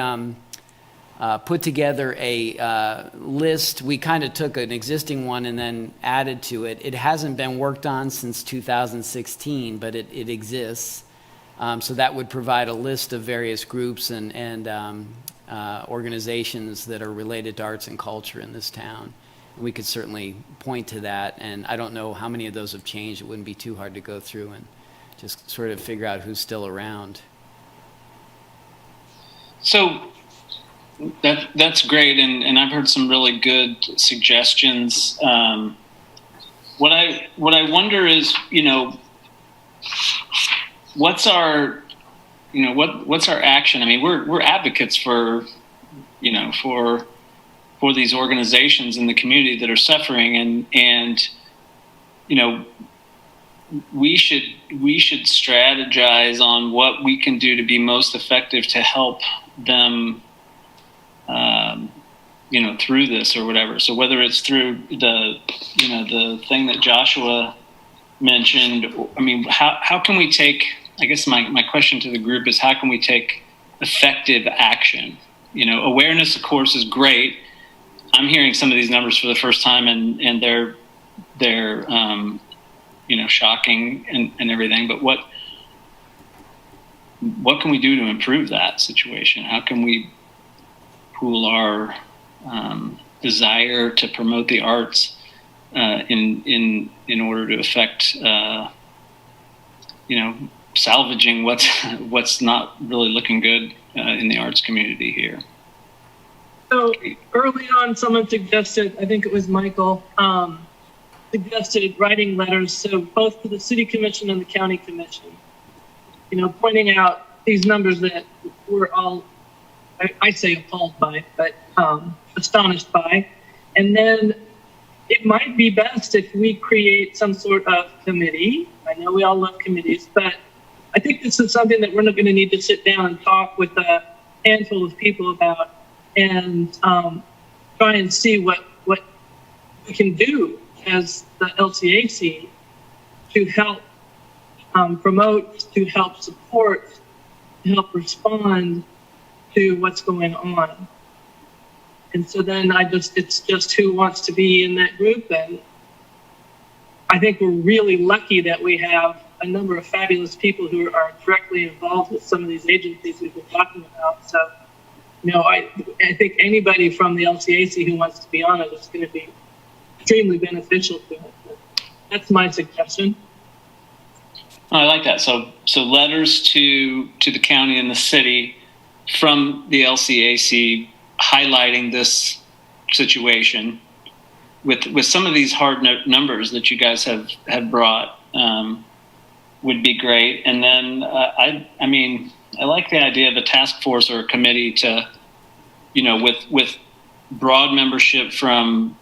S3: put together a list. We kind of took an existing one and then added to it. It hasn't been worked on since 2016, but it exists. So that would provide a list of various groups and organizations that are related to arts and culture in this town. And we could certainly point to that. And I don't know how many of those have changed. It wouldn't be too hard to go through and just sort of figure out who's still around.
S1: So that's great, and I've heard some really good suggestions. What I wonder is, what's our action? I mean, we're advocates for these organizations in the community that are suffering, and we should strategize on what we can do to be most effective to help them through this or whatever. So whether it's through the thing that Joshua mentioned, I mean, how can we take, I guess my question to the group is, how can we take effective action? Awareness, of course, is great. I'm hearing some of these numbers for the first time, and they're shocking and everything. But what can we do to improve that situation? How can we pool our desire to promote the arts in order to affect salvaging what's not really looking good in the arts community here?
S6: So early on, someone suggested, I think it was Michael, suggested writing letters, so both to the city commission and the county commission, pointing out these numbers that we're all, I say appalled by, but astonished by. And then it might be best if we create some sort of committee. I know we all love committees, but I think this is something that we're not going to need to sit down and talk with a handful of people about, and try and see what we can do as the LCAC to help promote, to help support, to help respond to what's going on. And so then it's just who wants to be in that group. And I think we're really lucky that we have a number of fabulous people who are directly involved with some of these agencies we've been talking about. So, I think anybody from the LCAC who wants to be on it is going to be extremely beneficial to it. But that's my suggestion.
S1: I like that. So letters to the county and the city from the LCAC highlighting this situation with some of these hard numbers that you guys have brought would be great. And then I like the idea of a task force or a committee to, with broad membership from,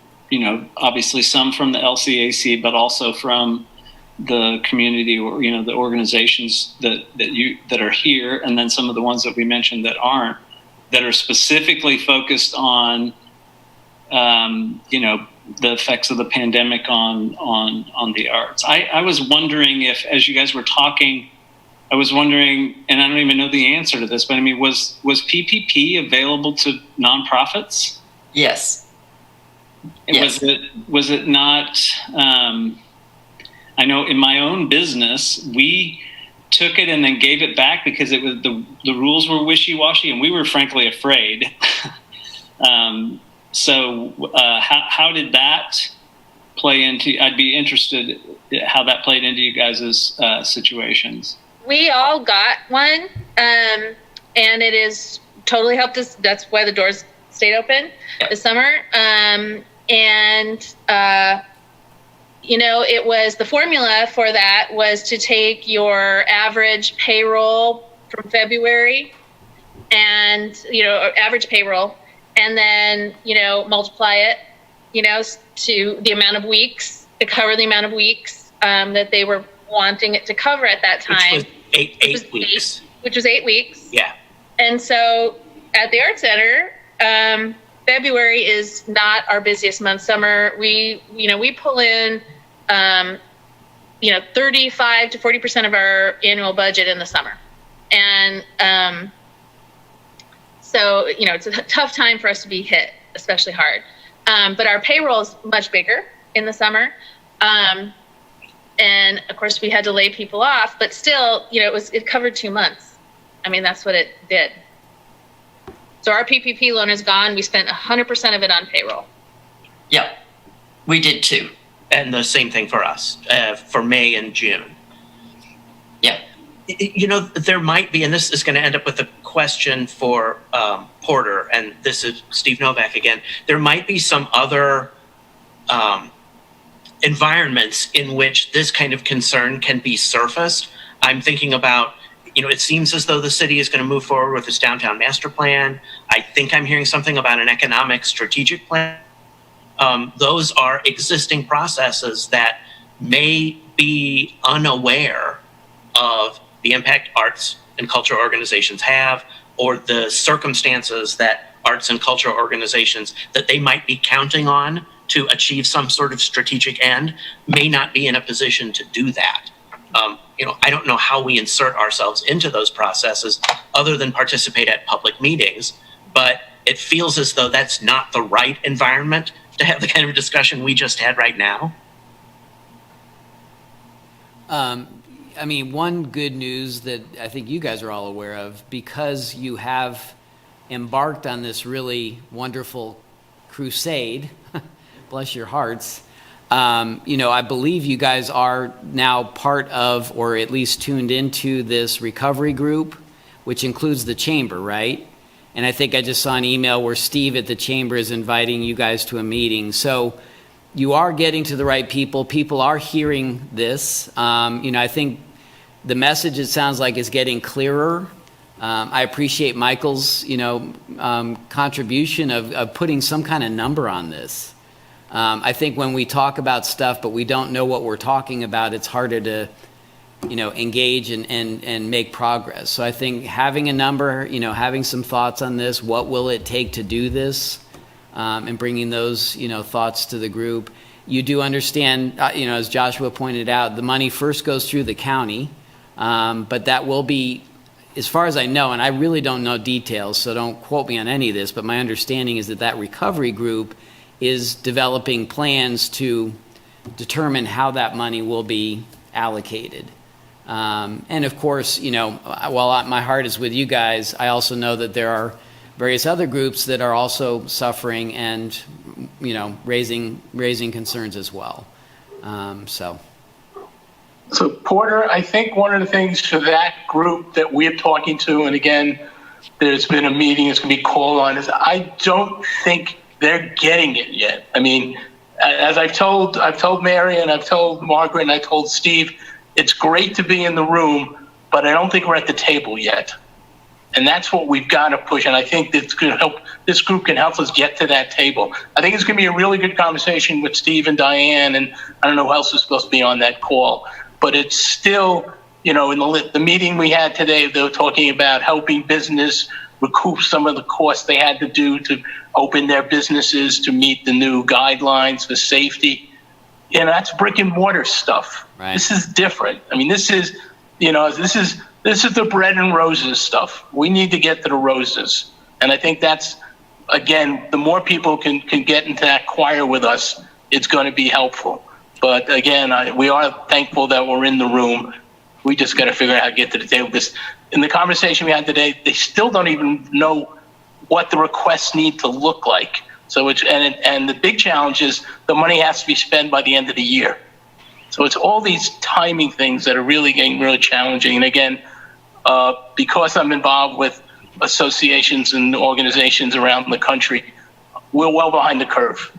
S1: obviously some from the LCAC, but also from the community or, the organizations that are here, and then some of the ones that we mentioned that aren't, that are specifically focused on, the effects of the pandemic on the arts. I was wondering if, as you guys were talking, I was wondering, and I don't even know the answer to this, but I mean, was PPP available to nonprofits?
S7: Yes. Yes.
S1: Was it not? I know in my own business, we took it and then gave it back because it was the rules were wishy-washy, and we were frankly afraid. So how did that play into? I'd be interested how that played into you guys' situations.
S10: We all got one, and it is totally helped us. That's why the doors stayed open this summer. It was, the formula for that was to take your average payroll from February and, average payroll, and then, multiply it, to the amount of weeks, to cover the amount of weeks that they were wanting it to cover at that time.
S9: Which was eight weeks.
S10: Which was 8 weeks.
S9: Yeah.
S10: And so at the Art Center, February is not our busiest month. Summer, we pull in, 35 to 40% of our annual budget in the summer. And so, it's a tough time for us to be hit, especially hard. But our payroll is much bigger in the summer. And of course we had to lay people off, but still, it covered 2 months. I mean, that's what it did. So our PPP loan is gone. We spent 100% of it on payroll.
S7: Yep, we did too.
S9: And the same thing for us, for May and June.
S7: Yep.
S9: There might be, and this is going to end up with a question for Porter, and this is Steve Nowak again. There might be some other environments in which this kind of concern can be surfaced. I'm thinking about, it seems as though the city is going to move forward with its downtown master plan. I think I'm hearing something about an economic strategic plan. Those are existing processes that may be unaware of the impact arts and culture organizations have, or the circumstances that arts and culture organizations that they might be counting on to achieve some sort of strategic end may not be in a position to do that. I don't know how we insert ourselves into those processes other than participate at public meetings, but it feels as though that's not the right environment to have the kind of discussion we just had right now.
S3: One good news that I think you guys are all aware of, because you have embarked on this really wonderful crusade, bless your hearts, I believe you guys are now part of, or at least tuned into, this recovery group, which includes the chamber, right? And I think I just saw an email where Steve at the chamber is inviting you guys to a meeting. So you are getting to the right people. People are hearing this. I think the message, it sounds like, is getting clearer. I appreciate Michael's, contribution of putting some kind of number on this. I think when we talk about stuff, but we don't know what we're talking about, it's harder to, engage and make progress. So I think having a number, having some thoughts on this, what will it take to do this, and bringing those, thoughts to the group. You do understand, as Joshua pointed out, the money first goes through the county, but that will be, as far as I know, and I really don't know details, so don't quote me on any of this, but my understanding is that recovery group is developing plans to determine how that money will be allocated. And of course, while my heart is with you guys, I also know that there are various other groups that are also suffering and, raising concerns as well. So
S11: Porter, I think one of the things for that group that we're talking to, and again, there's been a meeting that's going to be called on, is I don't think they're getting it yet. As I've told Mary, and I've told Margaret, and I told Steve, it's great to be in the room, but I don't think we're at the table yet. And that's what we've got to push. And I think this group can help us get to that table. I think it's going to be a really good conversation with Steve and Diane, and I don't know who else is supposed to be on that call. But it's still, in the meeting we had today, they were talking about helping business recoup some of the costs they had to do to open their businesses to meet the new guidelines for safety. That's brick and mortar stuff.
S3: Right.
S11: This is different. This is the bread and roses stuff. We need to get to the roses. And I think that's, again, the more people can get into that choir with us, it's going to be helpful. But again, we are thankful that we're in the room. We just got to figure out how to get to the table. In the conversation we had today, they still don't even know what the requests need to look like. So and the big challenge is the money has to be spent by the end of the year. So it's all these timing things that are really getting really challenging. And again, because I'm involved with associations and organizations around the country, we're well behind the curve.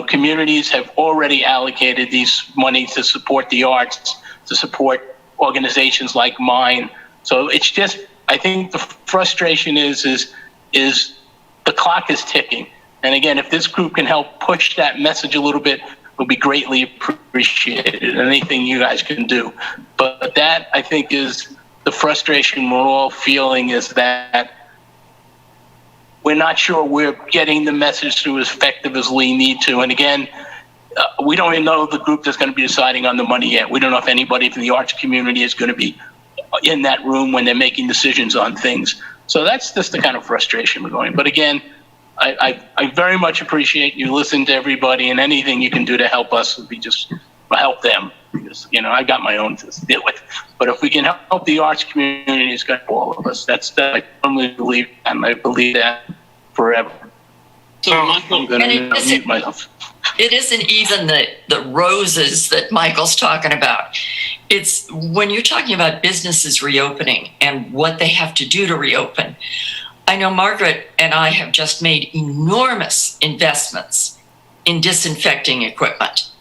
S11: Communities have already allocated these money to support the arts, to support organizations like mine. So it's just, I think the frustration is the clock is ticking. And again, if this group can help push that message a little bit, will be greatly appreciated. Anything you guys can do. But that, I think, is the frustration we're all feeling, is that we're not sure we're getting the message through as effective as we need to. And again, we don't even know the group that's going to be deciding on the money yet. We don't know if anybody from the arts community is going to be in that room when they're making decisions on things. So that's just the kind of frustration we're going. But again, I very much appreciate you listening to everybody, and anything you can do to help us would be just help them. Because, I got my own to deal with. But if we can help the arts community, it's going to help all of us. I firmly believe, and I believe that forever.
S9: So, Michael,
S11: I'm going to mute myself.
S7: It isn't even the roses that Michael's talking about. It's when you're talking about businesses reopening and what they have to do to reopen. I know Margaret and I have just made enormous investments in disinfecting equipment.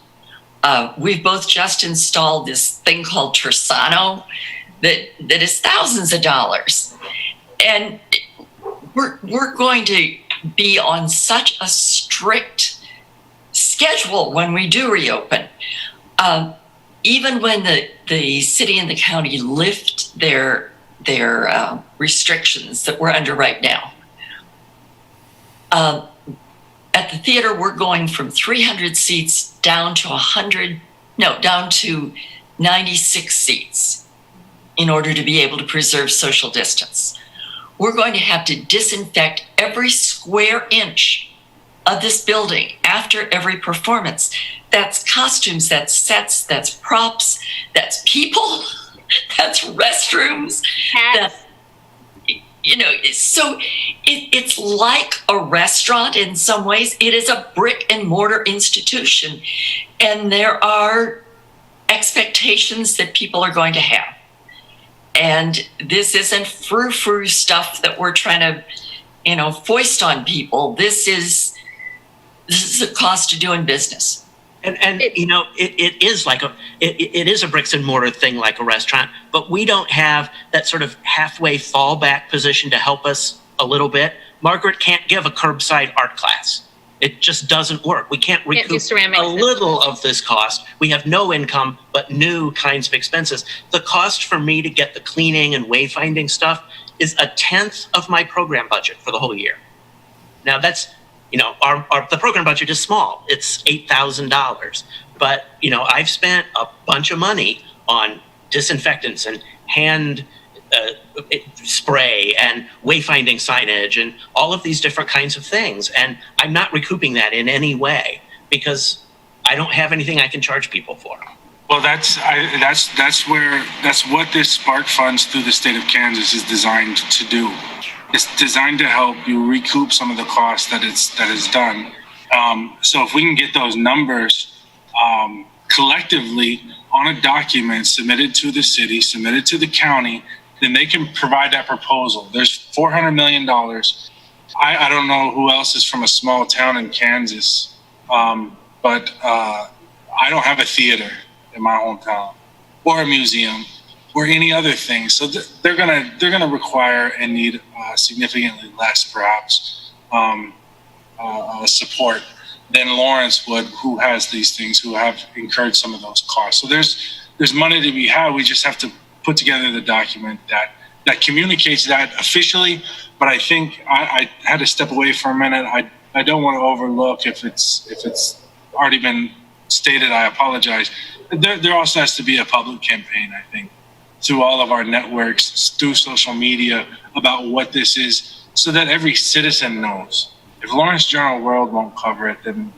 S7: We've both just installed this thing called Tersano that is thousands of dollars. And we're going to be on such a strict schedule when we do reopen. Even when the city and the county lift their restrictions that we're under right now, At the theater, we're going from 300 seats down to 96 seats in order to be able to preserve social distance. We're going to have to disinfect every square inch of this building after every performance. That's costumes, that's sets, that's props, that's people, that's restrooms. That's, so it's like a restaurant in some ways. It is a brick and mortar institution, and there are expectations that people are going to have. And this isn't frou-frou stuff that we're trying to, foist on people. This is the cost of doing business.
S9: And it is like it is a bricks and mortar thing like a restaurant, but we don't have that sort of halfway fallback position to help us a little bit. Margaret can't give a curbside art class. It just doesn't work. We can't recoup a little of this cost. We have no income, but new kinds of expenses. The cost for me to get the cleaning and wayfinding stuff is 1/10 of my program budget for the whole year. Now that's, the program budget is small. It's $8,000. But, I've spent a bunch of money on disinfectants and hand spray and wayfinding signage and all of these different kinds of things. And I'm not recouping that in any way because I don't have anything I can charge people for.
S12: Well, that's what this Spark Funds through the state of Kansas is designed to do. It's designed to help you recoup some of the costs that is done. So if we can get those numbers collectively on a document submitted to the city, submitted to the county, then they can provide that proposal. There's $400 million. I don't know who else is from a small town in Kansas, but I don't have a theater in my hometown or a museum or any other thing. So they're gonna require and need significantly less, perhaps, support than Lawrence would, who has these things, who have incurred some of those costs. So there's money to be had. We just have to put together the document that communicates that officially. But I think I had to step away for a minute. I don't want to overlook if it's already been stated. I apologize. There also has to be a public campaign, I think, through all of our networks, through social media, about what this is, so that every citizen knows. If Lawrence Journal World won't cover it, then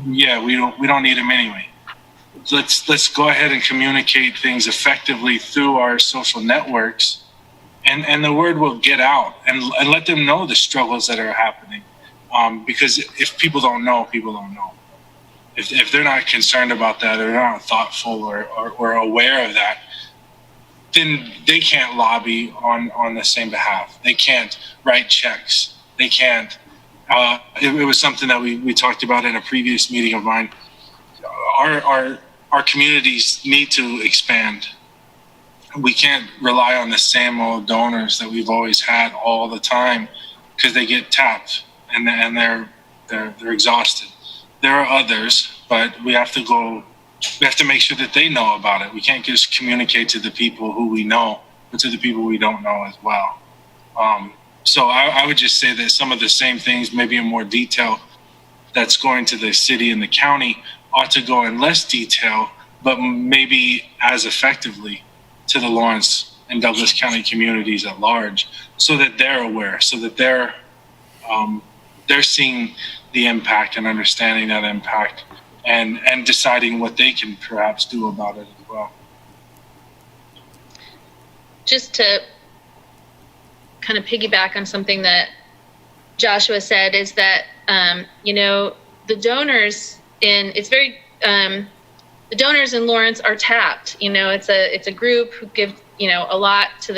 S12: yeah, we don't need them anyway. Let's go ahead and communicate things effectively through our social networks, and the word will get out, and let them know the struggles that are happening. Because if people don't know, people don't know. If they're not concerned about that, or they're not thoughtful or aware of that, then they can't lobby on the same behalf. They can't write checks. They can't. It was something that we talked about in a previous meeting of mine. Our communities need to expand. We can't rely on the same old donors that we've always had all the time, because they get tapped and they're exhausted. There are others, but we have to make sure that they know about it. We can't just communicate to the people who we know, but to the people we don't know as well. So I would just say that some of the same things, maybe in more detail, that's going to the city and the county ought to go in less detail, but maybe as effectively to the Lawrence and Douglas County communities at large, so that they're aware, so that they're seeing the impact and understanding that impact, and deciding what they can perhaps do about it as well.
S10: Just to kind of piggyback on something that Joshua said, is that the donors the donors in Lawrence are tapped. It's a group who give a lot to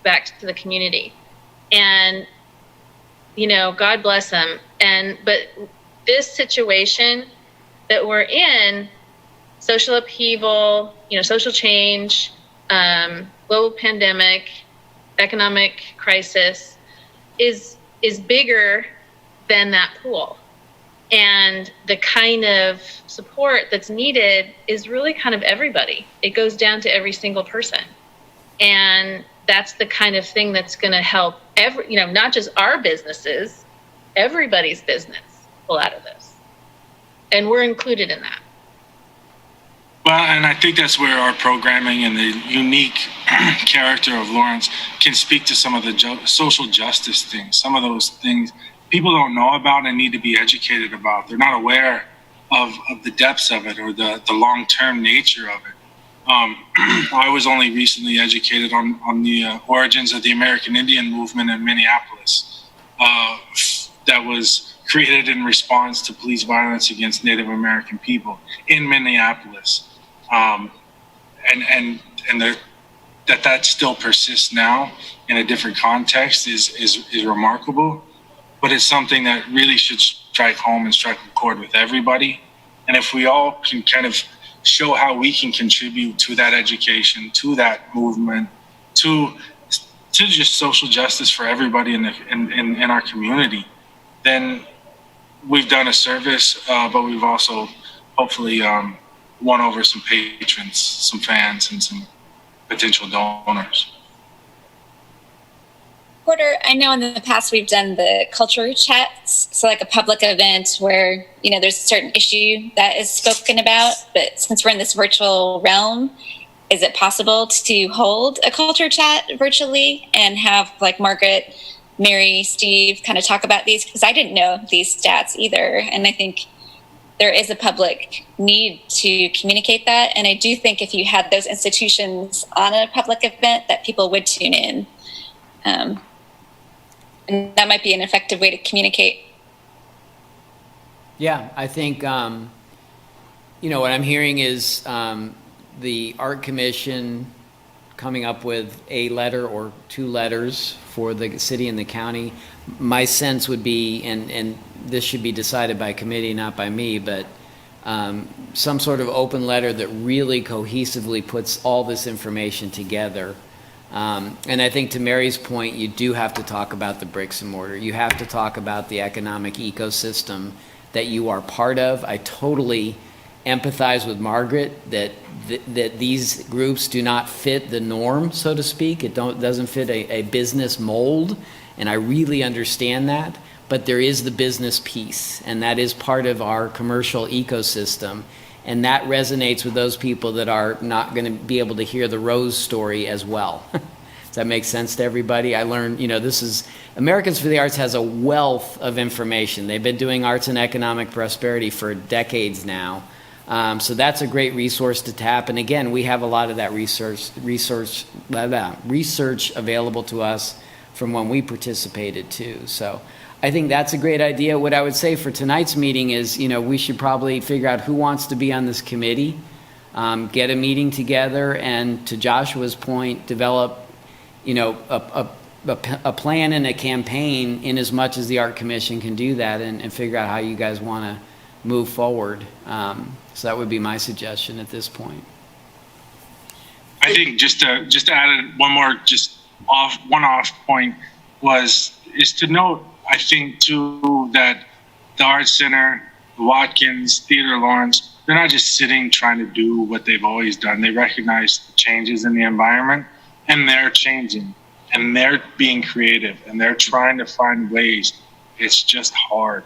S10: back to the community, and God bless them. But this situation that we're in, social upheaval, social change, global pandemic, economic crisis, is bigger than that pool. And the kind of support that's needed is really kind of everybody. It goes down to every single person. And that's the kind of thing that's going to help not just our businesses, everybody's business pull out of this. And we're included in that.
S12: Well, and I think that's where our programming and the unique character of Lawrence can speak to some of the social justice things. Some of those things people don't know about and need to be educated about. They're not aware of the depths of it or the long-term nature of it. I was only recently educated on the origins of the American Indian movement in Minneapolis that was created in response to police violence against Native American people in Minneapolis. That still persists now in a different context is remarkable, but it's something that really should strike home and strike a chord with everybody. And if we all can kind of show how we can contribute to that education, to that movement, to just social justice for everybody in our community, then we've done a service, but we've also hopefully won over some patrons, some fans, and some potential donors.
S8: Porter, I know in the past we've done the culture chats, so like a public event where, you know, there's a certain issue that is spoken about, but since we're in this virtual realm, is it possible to hold a culture chat virtually and have like Margaret, Mary, Steve kind of talk about these? Because I didn't know these stats either, and I think there is a public need to communicate that, and I do think if you had those institutions on a public event that people would tune in. And that might be an effective way to communicate.
S3: Yeah, I think, you know, what I'm hearing is the Art Commission coming up with a letter or two letters for the city and the county. My sense would be, and this should be decided by committee, not by me, but some sort of open letter that really cohesively puts all this information together. And I think to Mary's point, you do have to talk about the bricks and mortar. You have to talk about the economic ecosystem that you are part of. I totally empathize with Margaret that these groups do not fit the norm, so to speak. It doesn't fit a business mold, and I really understand that. But there is the business piece, and that is part of our commercial ecosystem. And that resonates with those people that are not going to be able to hear the Rose story as well. Does that make sense to everybody? I learned, you know, Americans for the Arts has a wealth of information. They've been doing arts and economic prosperity for decades now. So that's a great resource to tap. And again, we have a lot of that research available to us from when we participated too. So I think that's a great idea. What I would say for tonight's meeting is, you know, we should probably figure out who wants to be on this committee, get a meeting together, and to Joshua's point, develop, you know, a plan and a campaign in as much as the Art Commission can do that, and figure out how you guys want to move forward. So that would be my suggestion at this point.
S12: I think just to add one more one-off point is to note, I think, too, that the Arts Center, Watkins, Theater Lawrence, they're not just sitting trying to do what they've always done. They recognize the changes in the environment, and they're changing, and they're being creative, and they're trying to find ways. It's just hard.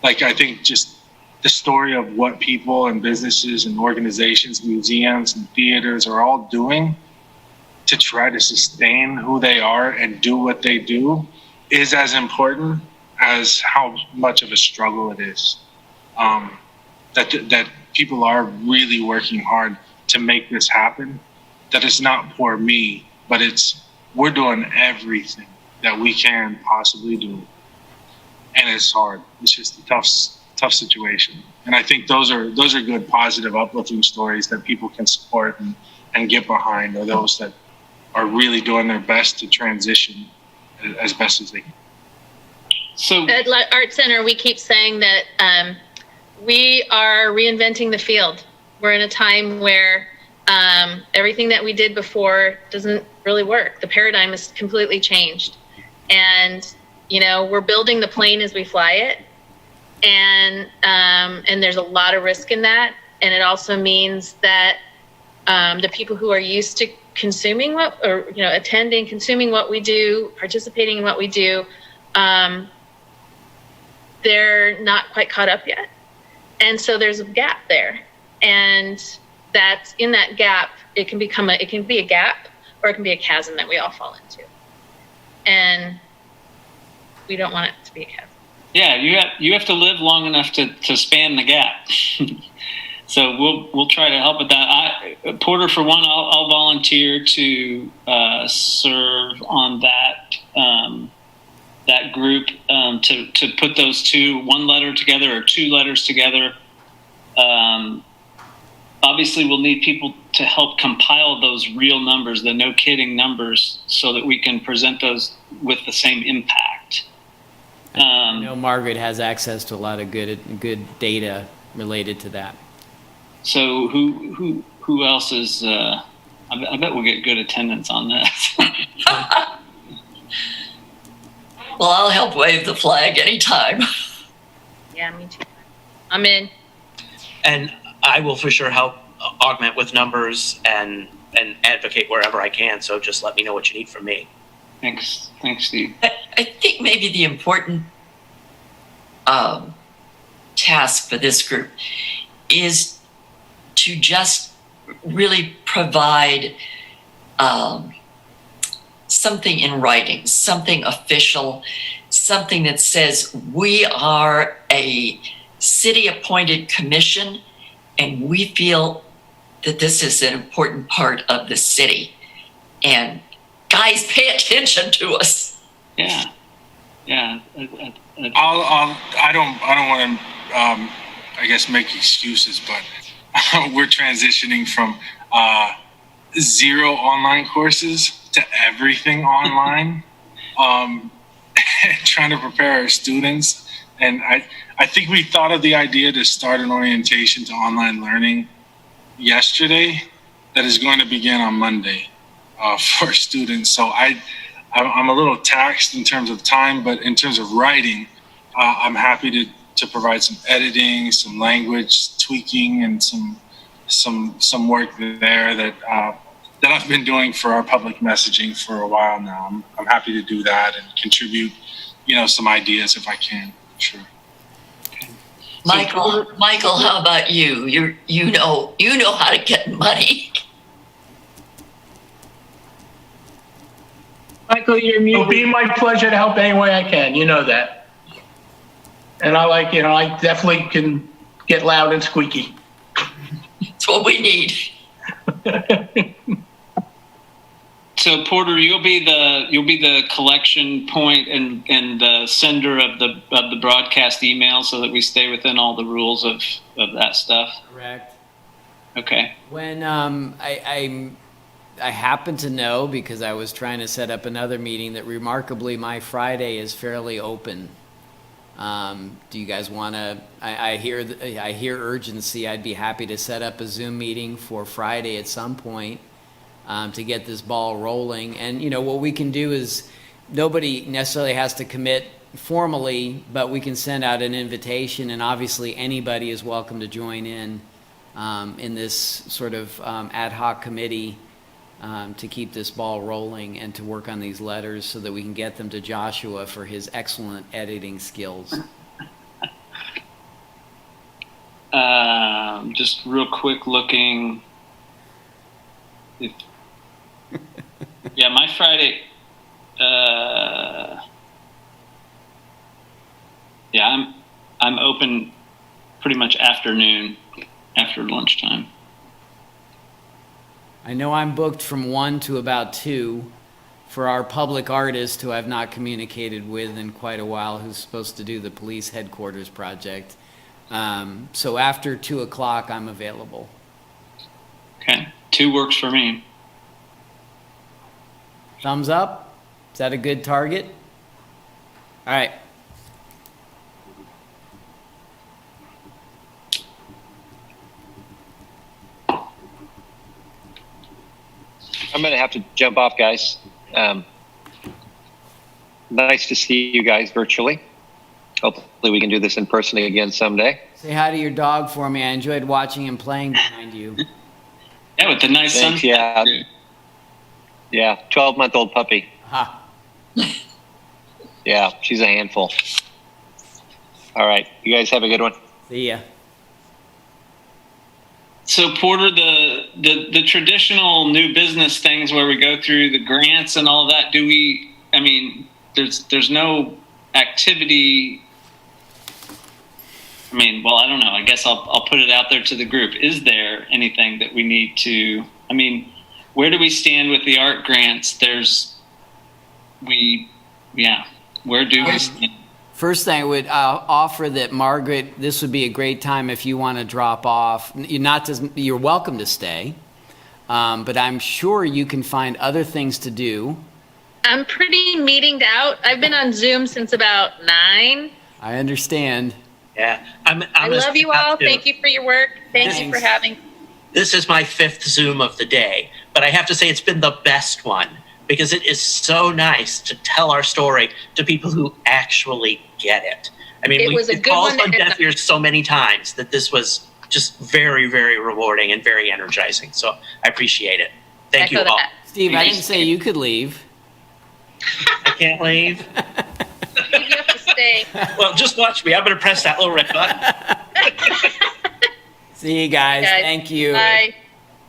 S12: Like, I think just the story of what people and businesses and organizations, museums and theaters are all doing to try to sustain who they are and do what they do is as important as how much of a struggle it is. That people are really working hard to make this happen. That it's not for me, but we're doing everything that we can possibly do. And it's hard. It's just a tough situation. And I think those are good, positive, uplifting stories that people can support and get behind, or those that are really doing their best to transition as best as they can.
S10: So at Art Center, we keep saying that we are reinventing the field. We're in a time where everything that we did before doesn't really work. The paradigm has completely changed. And, you know, we're building the plane as we fly it. And there's a lot of risk in that. And it also means that the people who are used to consuming attending, consuming what we do, participating in what we do, they're not quite caught up yet. And so there's a gap there. And that's in that gap, it can be a gap, or it can be a chasm that we all fall into. And we don't want it to be a chasm.
S1: Yeah, you have to live long enough to span the gap. So we'll try to help with that. Porter, for one, I'll volunteer to serve on that group to put those one letter together or two letters together. Obviously, we'll need people to help compile those real numbers, the no kidding numbers, so that we can present those with the same impact.
S3: I know Margaret has access to a lot of good data related to that.
S1: So who else is? I bet we'll get good attendance on this.
S7: Well, I'll help wave the flag anytime.
S10: Yeah, me too. I'm in.
S9: And I will for sure help augment with numbers and advocate wherever I can. So just let me know what you need from me.
S1: Thanks, Steve.
S7: I think maybe the important task for this group is to just really provide something in writing, something official, something that says we are a city-appointed commission and we feel that this is an important part of the city. And guys, pay attention to us.
S1: Yeah.
S12: I don't want to, I guess, make excuses, but we're transitioning from 0 online courses to everything online, trying to prepare our students. And I think we thought of the idea to start an orientation to online learning yesterday that is going to begin on Monday for students. So I'm a little taxed in terms of time, but in terms of writing, I'm happy to provide some editing, some language tweaking, and some work there that I've been doing for our public messaging for a while now. I'm happy to do that and contribute, some ideas if I can. Sure.
S1: Okay.
S7: Michael, how about you? You know how to get money.
S6: Michael, you're muted.
S11: It'll be my pleasure to help any way I can. You know that. And I definitely can get loud and squeaky.
S7: That's what we need.
S1: So Porter, you'll be the collection point and the sender of the broadcast email, so that we stay within all the rules of that stuff.
S3: Correct.
S1: Okay.
S3: When I happen to know, because I was trying to set up another meeting, that remarkably my Friday is fairly open. Do you guys want to? I hear urgency. I'd be happy to set up a Zoom meeting for Friday at some point to get this ball rolling. And what we can do is, nobody necessarily has to commit formally, but we can send out an invitation, and obviously anybody is welcome to join in this sort of ad hoc committee to keep this ball rolling and to work on these letters so that we can get them to Joshua for his excellent editing skills.
S1: Just real quick looking. Yeah, my Friday. Yeah, I'm open pretty much afternoon, after lunchtime.
S3: I know I'm booked from 1 to about 2 for our public artist who I've not communicated with in quite a while, who's supposed to do the police headquarters project. So after 2 o'clock, I'm available.
S1: Okay, 2 works for me.
S3: Thumbs up? Is that a good target? All right.
S13: I'm going to have to jump off, guys. Nice to see you guys virtually. Hopefully we can do this in person again someday.
S3: Say hi to your dog for me. I enjoyed watching him playing behind you.
S1: Yeah, with the nice
S13: Thanks,
S1: sunset.
S13: Yeah, 12-month-old puppy.
S3: Ha.
S13: Yeah, she's a handful. All right. You guys have a good one.
S3: See ya.
S1: So Porter, the traditional new business things where we go through the grants and all of that, there's no activity. I don't know. I guess I'll put it out there to the group. Is there anything that we need to, where do we stand with the art grants? Where do we stand?
S3: First thing I would offer that, Margaret, this would be a great time if you want to drop off. You're welcome to stay, but I'm sure you can find other things to do.
S10: I'm pretty meetinged out. I've been on Zoom since about 9.
S3: I understand.
S9: Yeah,
S10: I love you all. Thank you for your work. Thank you for having.
S9: This is my 5th Zoom of the day, but I have to say it's been the best one because it is so nice to tell our story to people who actually get it. It falls on deaf ears so many times that this was just very, very rewarding and very energizing. So I appreciate it. Thank you all.
S3: Steve, I didn't say you could leave.
S9: I can't leave.
S10: You have to stay.
S9: Well, just watch me. I'm going to press that little red button.
S3: See you guys. Thank you.
S10: Bye.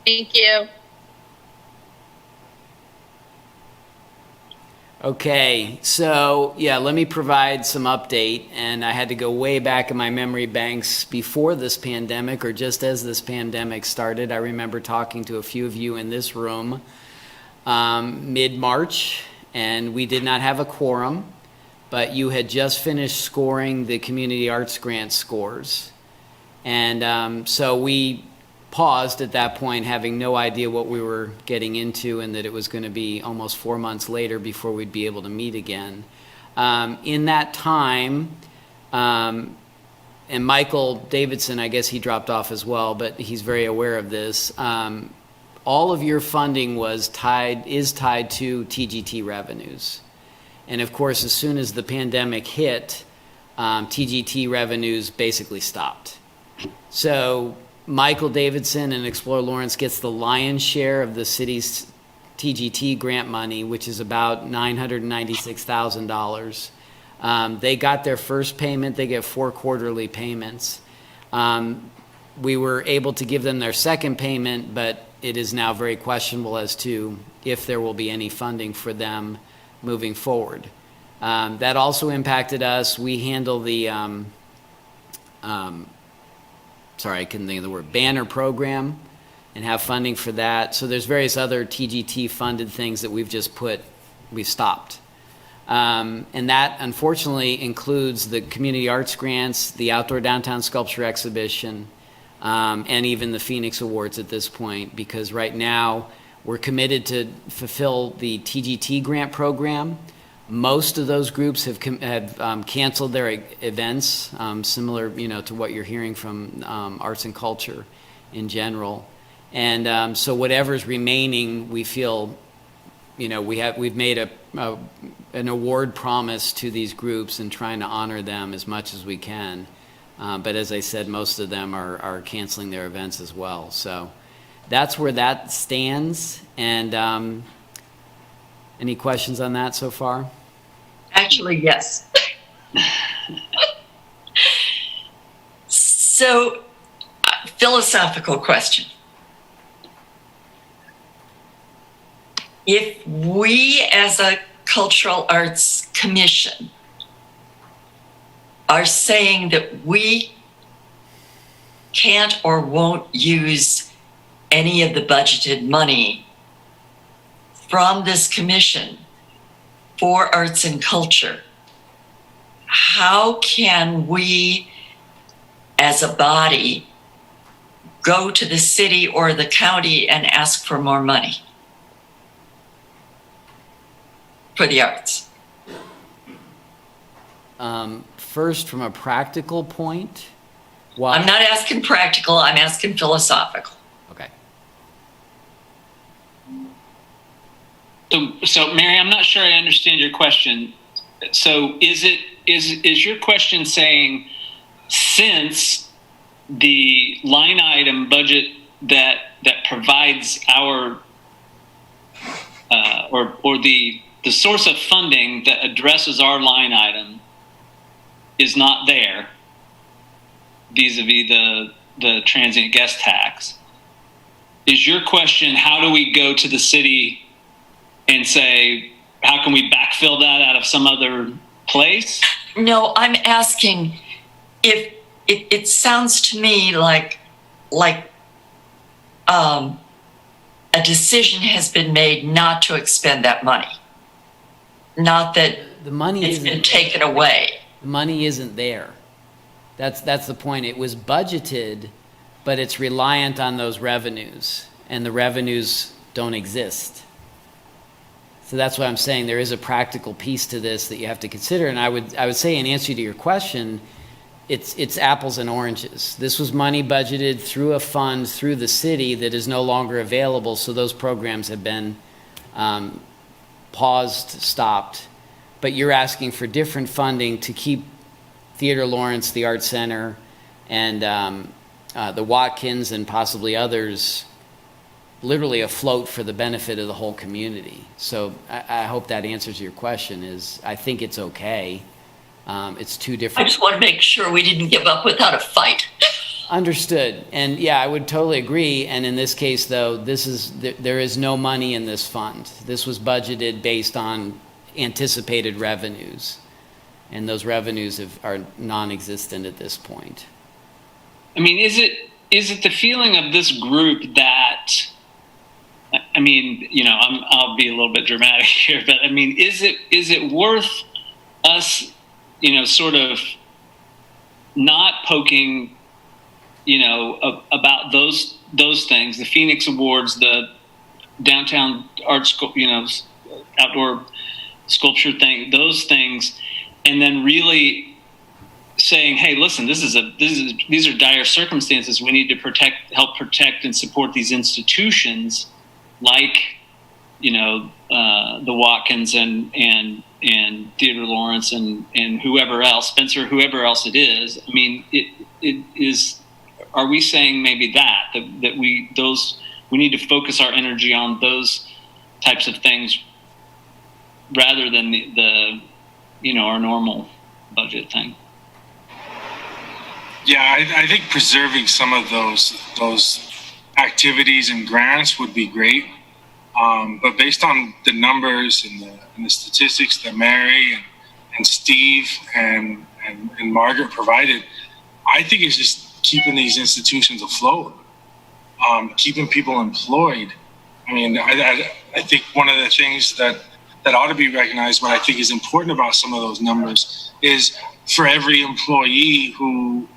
S10: Thank you.
S3: Okay, so let me provide some update. And I had to go way back in my memory banks before this pandemic, or just as this pandemic started. I remember talking to a few of you in this room mid-March, and we did not have a quorum, but you had just finished scoring the community arts grant scores. And so we paused at that point, having no idea what we were getting into, and that it was going to be almost 4 months later before we'd be able to meet again. In that time, and Michael Davidson, I guess he dropped off as well, but he's very aware of this. All of your funding is tied to TGT revenues. And of course, as soon as the pandemic hit, TGT revenues basically stopped. So Michael Davidson and Explore Lawrence gets the lion's share of the city's TGT grant money, which is about $996,000. They got their first payment. They get 4 quarterly payments. We were able to give them their second payment, but it is now very questionable as to if there will be any funding for them moving forward. That also impacted us. We handle the I couldn't think of the word, banner program, and have funding for that. So there's various other TGT funded things that we've stopped. And that unfortunately includes the community arts grants, the outdoor downtown sculpture exhibition, and even the Phoenix Awards at this point, because right now we're committed to fulfill the TGT grant program. Most of those groups have canceled their events, similar, to what you're hearing from arts and culture in general. And so whatever's remaining, we feel, we've made an award promise to these groups and trying to honor them as much as we can. But as I said, most of them are canceling their events as well. So that's where that stands. And any questions on that so far?
S7: Actually, yes. So, philosophical question. If we as a cultural arts commission are saying that we can't or won't use any of the budgeted money from this commission for arts and culture, how can we as a body go to the city or the county and ask for more money for the arts?
S3: First, from a practical point,
S7: I'm not asking practical, I'm asking philosophical.
S3: Okay.
S1: So Mary, I'm not sure I understand your question. So is your question saying, since the line item budget that provides our or the source of funding that addresses our line item is not there, vis-a-vis the transient guest tax. Is your question, how do we go to the city and say, how can we backfill that out of some other place?
S7: No, I'm asking if it sounds to me like a decision has been made not to expend that money. Not that
S3: the money
S7: it's been taken away.
S3: The money isn't there. That's the point. It was budgeted, but it's reliant on those revenues, and the revenues don't exist. So that's what I'm saying. There is a practical piece to this that you have to consider. And I would say, in answer to your question, it's apples and oranges. This was money budgeted through a fund through the city that is no longer available. So those programs have been paused, stopped. But you're asking for different funding to keep Theater Lawrence, the Art Center, and the Watkins and possibly others literally afloat for the benefit of the whole community. So I hope that answers your question. I think it's okay. It's two different.
S7: I just want to make sure we didn't give up without a fight.
S3: Understood. And yeah, I would totally agree. And in this case, though, there is no money in this fund. This was budgeted based on anticipated revenues, and those revenues are non-existent at this point.
S1: I mean, is it the feeling of this group that, I mean, I'll be a little bit dramatic here, but I mean, is it worth us, sort of not poking, about those things, the Phoenix Awards, the downtown art school, outdoor sculpture thing, those things, and then really saying, hey, listen, these are dire circumstances. We need to help protect and support these institutions like, the Watkins and Theater Lawrence and whoever else, Spencer, whoever else it is. I mean, it is, are we saying maybe that we need to focus our energy on those types of things rather than the our normal budget thing?
S12: Yeah, I think preserving some of those activities and grants would be great. But based on the numbers and the statistics that Mary and Steve and Margaret provided, I think it's just keeping these institutions afloat, keeping people employed. I mean, I think one of the things that ought to be recognized, what I think is important about some of those numbers, is for every employee who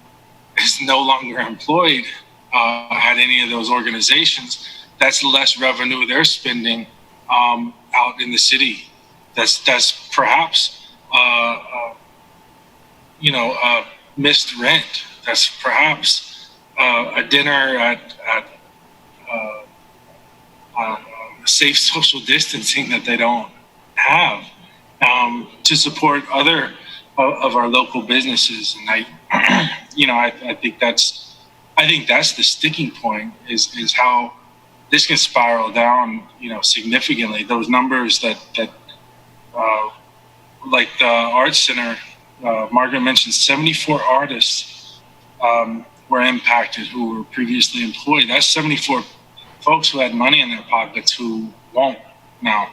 S12: is no longer employed at any of those organizations, that's less revenue they're spending out in the city. That's perhaps missed rent. That's perhaps a dinner at safe social distancing that they don't have to support other of our local businesses. And I think that's the sticking point is how this can spiral down, significantly. Those numbers that like the Arts Center, Margaret mentioned 74 artists were impacted who were previously employed. That's 74 folks who had money in their pockets who won't now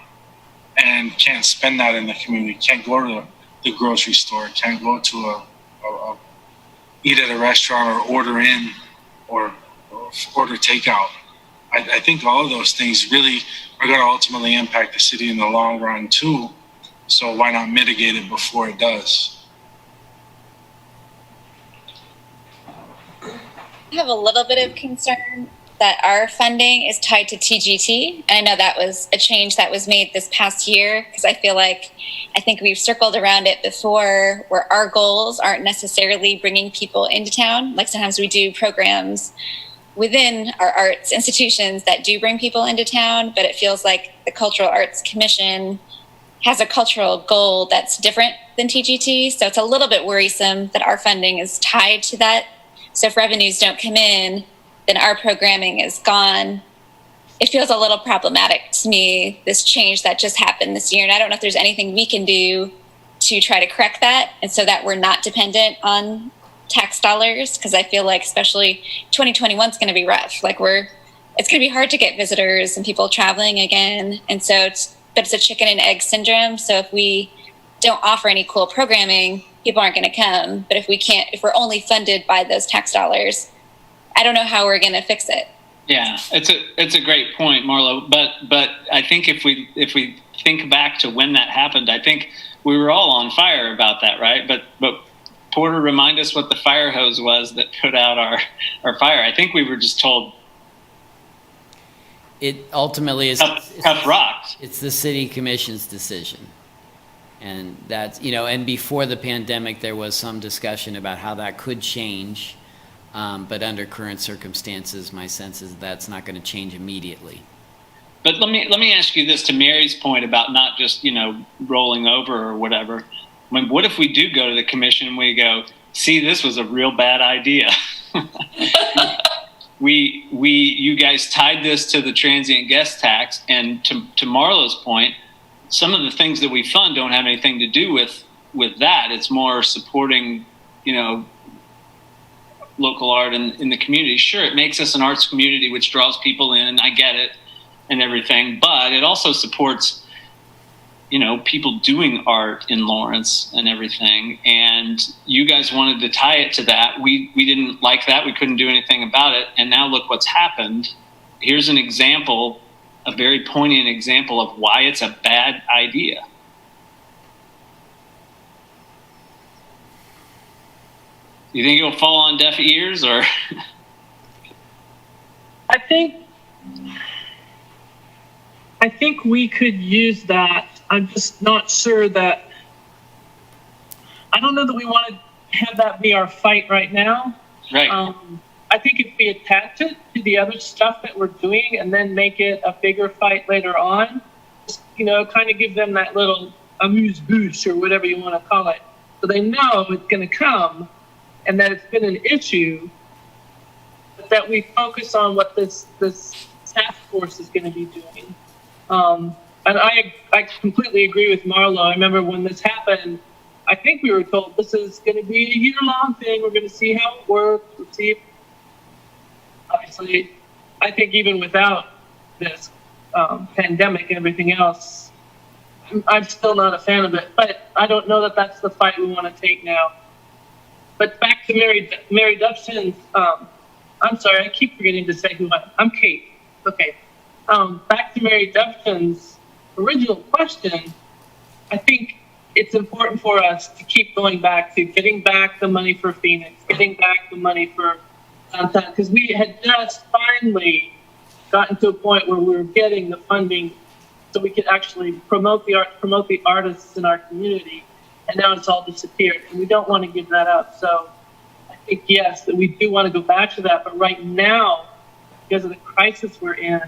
S12: and can't spend that in the community, can't go to the grocery store, can't go to eat at a restaurant or order in or order takeout. I think all of those things really are going to ultimately impact the city in the long run too. So why not mitigate it before it does?
S8: I have a little bit of concern that our funding is tied to TGT. And I know that was a change that was made this past year, because I think we've circled around it before, where our goals aren't necessarily bringing people into town. Like sometimes we do programs within our arts institutions that do bring people into town, but it feels like the Cultural Arts Commission has a cultural goal that's different than TGT. So it's a little bit worrisome that our funding is tied to that. So if revenues don't come in, then our programming is gone. It feels a little problematic to me, this change that just happened this year. And I don't know if there's anything we can do to try to correct that, and so that we're not dependent on tax dollars, because I feel like especially 2021 is going to be rough. Like it's going to be hard to get visitors and people traveling again. And so it's a chicken and egg syndrome. So if we don't offer any cool programming, people aren't going to come. But if we're only funded by those tax dollars, I don't know how we're going to fix it.
S1: Yeah, it's a great point, Marlo. But I think if we think back to when that happened, I think we were all on fire about that, right? But Porter, remind us what the fire hose was that put out our fire. I think we were just told
S3: it ultimately is
S1: tough rocks.
S3: It's the city commission's decision. And that's, and before the pandemic, there was some discussion about how that could change. But under current circumstances, my sense is that's not going to change immediately.
S1: But let me ask you this, to Mary's point about not just, rolling over or whatever. What if we do go to the commission and we go, see, this was a real bad idea. You guys tied this to the transient guest tax, and to Marlo's point, some of the things that we fund don't have anything to do with that. It's more supporting, local art in the community. Sure, it makes us an arts community, which draws people in. I get it and everything, but it also supports, people doing art in Lawrence and everything. And you guys wanted to tie it to that. We didn't like that. We couldn't do anything about it. And now look what's happened. Here's an example, a very poignant example of why it's a bad idea. You think it'll fall on deaf ears, or?
S6: I think we could use that. I'm just not sure that. I don't know that we want to have that be our fight right now.
S1: Right.
S6: I think if we attach it to the other stuff that we're doing and then make it a bigger fight later on, just, kind of give them that little amuse-bouche or whatever you want to call it, so they know it's going to come and that it's been an issue, but that we focus on what this task force is going to be doing. And I completely agree with Marlo. I remember when this happened, I think we were told this is going to be a year-long thing. We're going to see how it works. We'll see if, obviously, I think even without this pandemic and everything else, I'm still not a fan of it. But I don't know that that's the fight we want to take now. But back to Mary Doveton's, I'm sorry, I keep forgetting to say who I'm Kate. Okay. Back to Mary Doveton's original question, I think it's important for us to keep going back to getting back the money for Phoenix, getting back the money for downtown, because we had just finally gotten to a point where we were getting the funding so we could actually promote the art, promote the artists in our community. And now it's all disappeared, and we don't want to give that up. So I think, yes, that we do want to go back to that. But right now, because of the crisis we're in,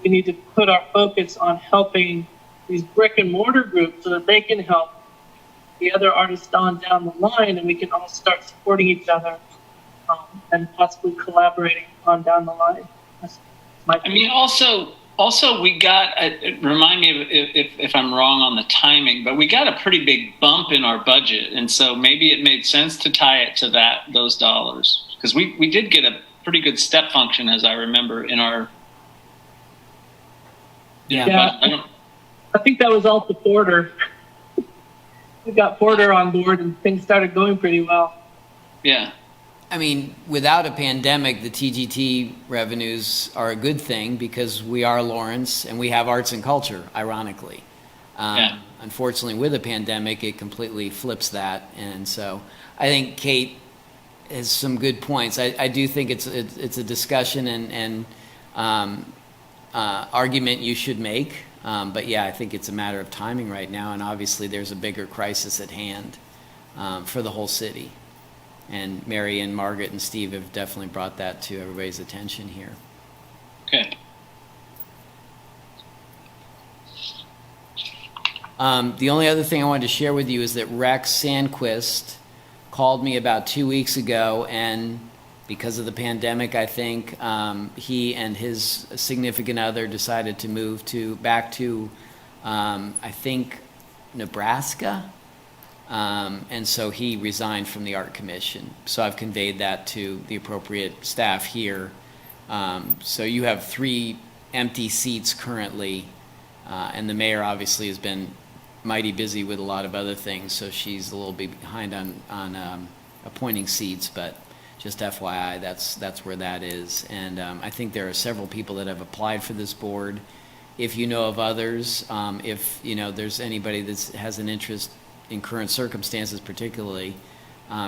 S6: we need to put our focus on helping these brick and mortar groups so that they can help the other artists on down the line, and we can all start supporting each other and possibly collaborating on down the line. That's my opinion.
S1: I mean, also, we got, remind me if I'm wrong on the timing, but we got a pretty big bump in our budget. And so maybe it made sense to tie it to those dollars. Because we did get a pretty good step function, as I remember, in our...
S6: Yeah, I think that was all to Porter. We got Porter on board and things started going pretty well.
S1: Yeah.
S3: I mean, without a pandemic, the TGT revenues are a good thing because we are Lawrence and we have arts and culture, ironically. Unfortunately, with a pandemic, it completely flips that. And so I think Kate has some good points. I do think it's a discussion and argument you should make. But yeah, I think it's a matter of timing right now. And obviously, there's a bigger crisis at hand for the whole city. And Mary and Margaret and Steve have definitely brought that to everybody's attention here.
S1: Okay.
S3: The only other thing I wanted to share with you is that Rex Sandquist called me about 2 weeks ago, and because of the pandemic, I think he and his significant other decided to move back to I think, Nebraska. And so he resigned from the art commission. So I've conveyed that to the appropriate staff here. So you have 3 empty seats currently, and the mayor obviously has been mighty busy with a lot of other things, so she's a little bit behind on appointing seats, but just FYI, that's where that is. And I think there are several people that have applied for this board. If you know of others, if there's anybody that has an interest in current circumstances particularly,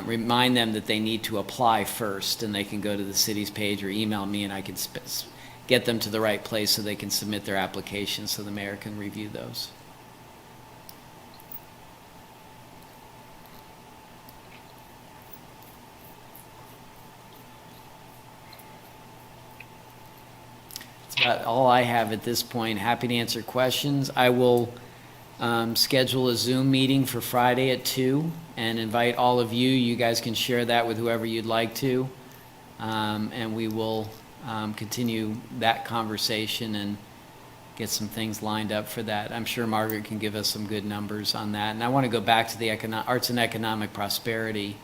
S3: remind them that they need to apply first, and they can go to the city's page or email me, and I can get them to the right place so they can submit their application so the mayor can review those. That's about all I have at this point. Happy to answer questions. I will schedule a Zoom meeting for Friday at 2 and invite all of you. You guys can share that with whoever you'd like to. And we will continue that conversation and get some things lined up for that. I'm sure Margaret can give us some good numbers on that. And I want to go back to the arts and economic prosperity,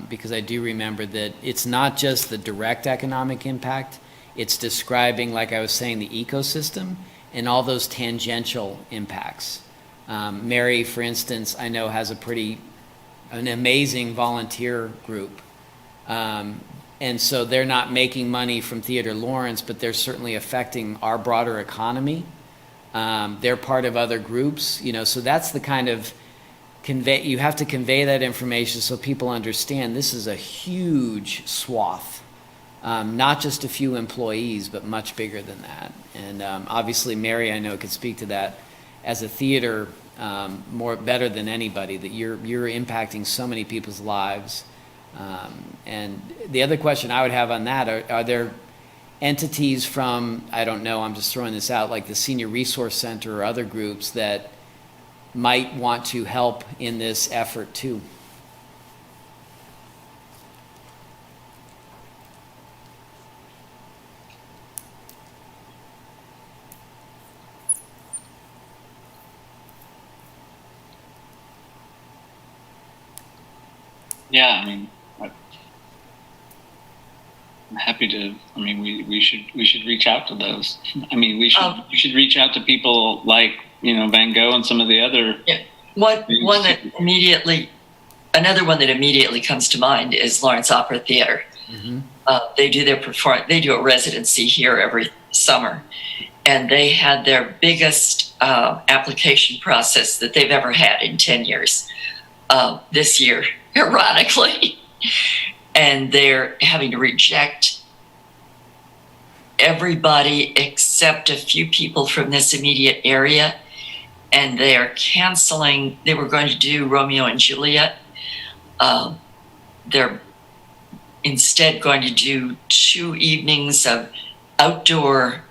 S3: because I do remember that it's not just the direct economic impact, it's describing, like I was saying, the ecosystem and all those tangential impacts. Mary, for instance, I know has an amazing volunteer group. And so they're not making money from Theater Lawrence, but they're certainly affecting our broader economy. They're part of other groups, so that's the kind of you have to convey that information so people understand this is a huge swath. Not just a few employees, but much bigger than that. And obviously, Mary, I know, could speak to that as a theater better than anybody, that you're impacting so many people's lives. And the other question I would have on that, are there entities from, I don't know, I'm just throwing this out, like the Senior Resource Center or other groups that might want to help in this effort too?
S1: Yeah, I mean, I'm happy to. I mean, we should reach out to those. I mean, we should reach out to people like Van Gogh and some of the other.
S7: Yeah. Another one that immediately comes to mind is Lawrence Opera Theater. Mm-hmm. They do a residency here every summer, and they had their biggest application process that they've ever had in 10 years this year, ironically. And they're having to reject everybody except a few people from this immediate area. And they are canceling. They were going to do Romeo and Juliet. They're instead going to do 2 evenings of outdoor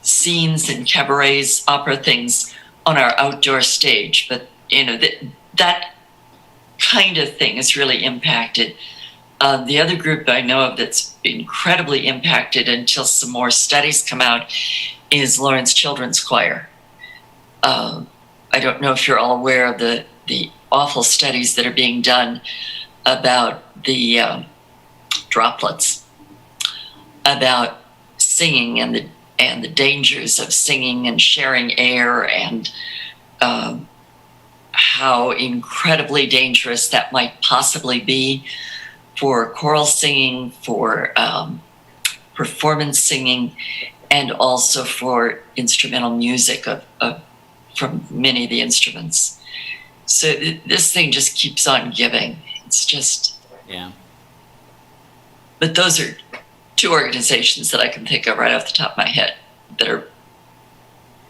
S7: scenes and cabarets, opera things on our outdoor stage. But, that kind of thing has really impacted. The other group I know of that's incredibly impacted until some more studies come out is Lawrence Children's Choir. I don't know if you're all aware of the awful studies that are being done about the droplets, about singing and the dangers of singing and sharing air, and how incredibly dangerous that might possibly be for choral singing, for performance singing, and also for instrumental music from many of the instruments. So this thing just keeps on giving. It's just...
S3: Yeah.
S7: But those are 2 organizations that I can think of right off the top of my head that are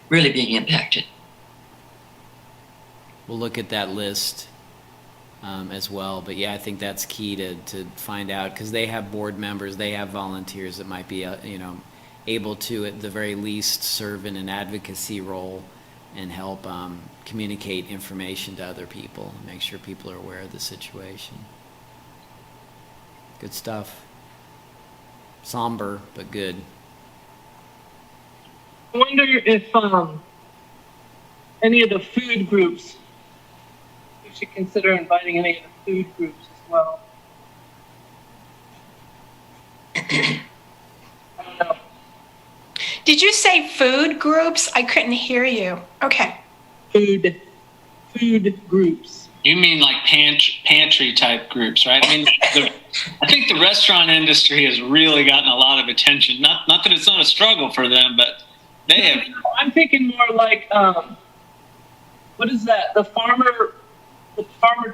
S7: really being impacted.
S3: We'll look at that list as well. But yeah, I think that's key to find out, because they have board members, they have volunteers that might be, able to, at the very least, serve in an advocacy role and help communicate information to other people, make sure people are aware of the situation. Good stuff. Somber, but good.
S6: I wonder if any of the food groups we should consider inviting any of the food groups as well. I don't know.
S2: Did you say food groups? I couldn't hear you. Okay.
S6: Food groups.
S1: You mean like pantry type groups, right? I mean, I think the restaurant industry has really gotten a lot of attention. Not that it's not a struggle for them, but they have.
S6: I'm thinking more like, what is that? The farmer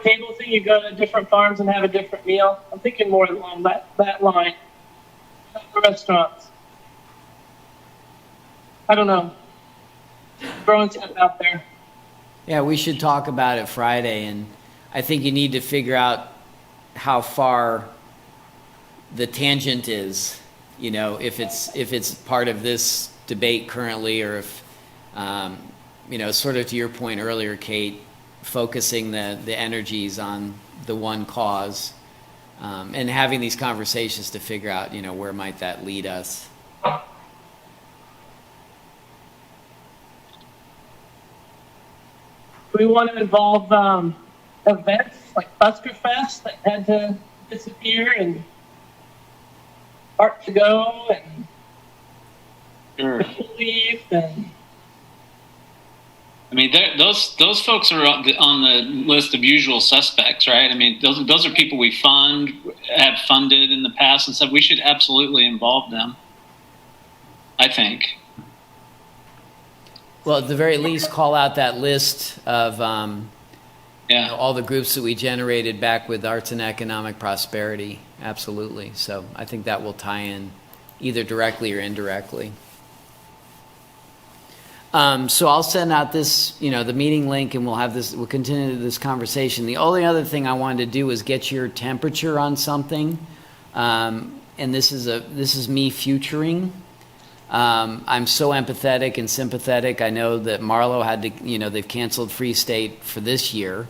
S6: table thing. You go to different farms and have a different meal. I'm thinking more along that line. The restaurants. I don't know. Throwing stuff out there.
S3: Yeah, we should talk about it Friday, and I think you need to figure out how far the tangent is, you know, if it's part of this debate currently, or if, you know, sort of to your point earlier, Kate, focusing the energies on the one cause, and having these conversations to figure out, you know, where might that lead us.
S6: We want to involve events like Busker Fest that had to disappear, and Art to Go, and
S1: Sure.
S6: Falleaf, and
S1: I mean, those folks are on the list of usual suspects, right? I mean, those are people we have funded in the past and stuff. We should absolutely involve them, I think.
S3: Well, at the very least, call out that list of you know, all the groups that we generated back with Arts and Economic Prosperity. Absolutely. So I think that will tie in either directly or indirectly. So I'll send out this, you know, the meeting link, and we'll continue this conversation. The only other thing I wanted to do was get your temperature on something. And this is me futuring. I'm so empathetic and sympathetic. I know that Marlo had to, you know, they've canceled Free State for this year,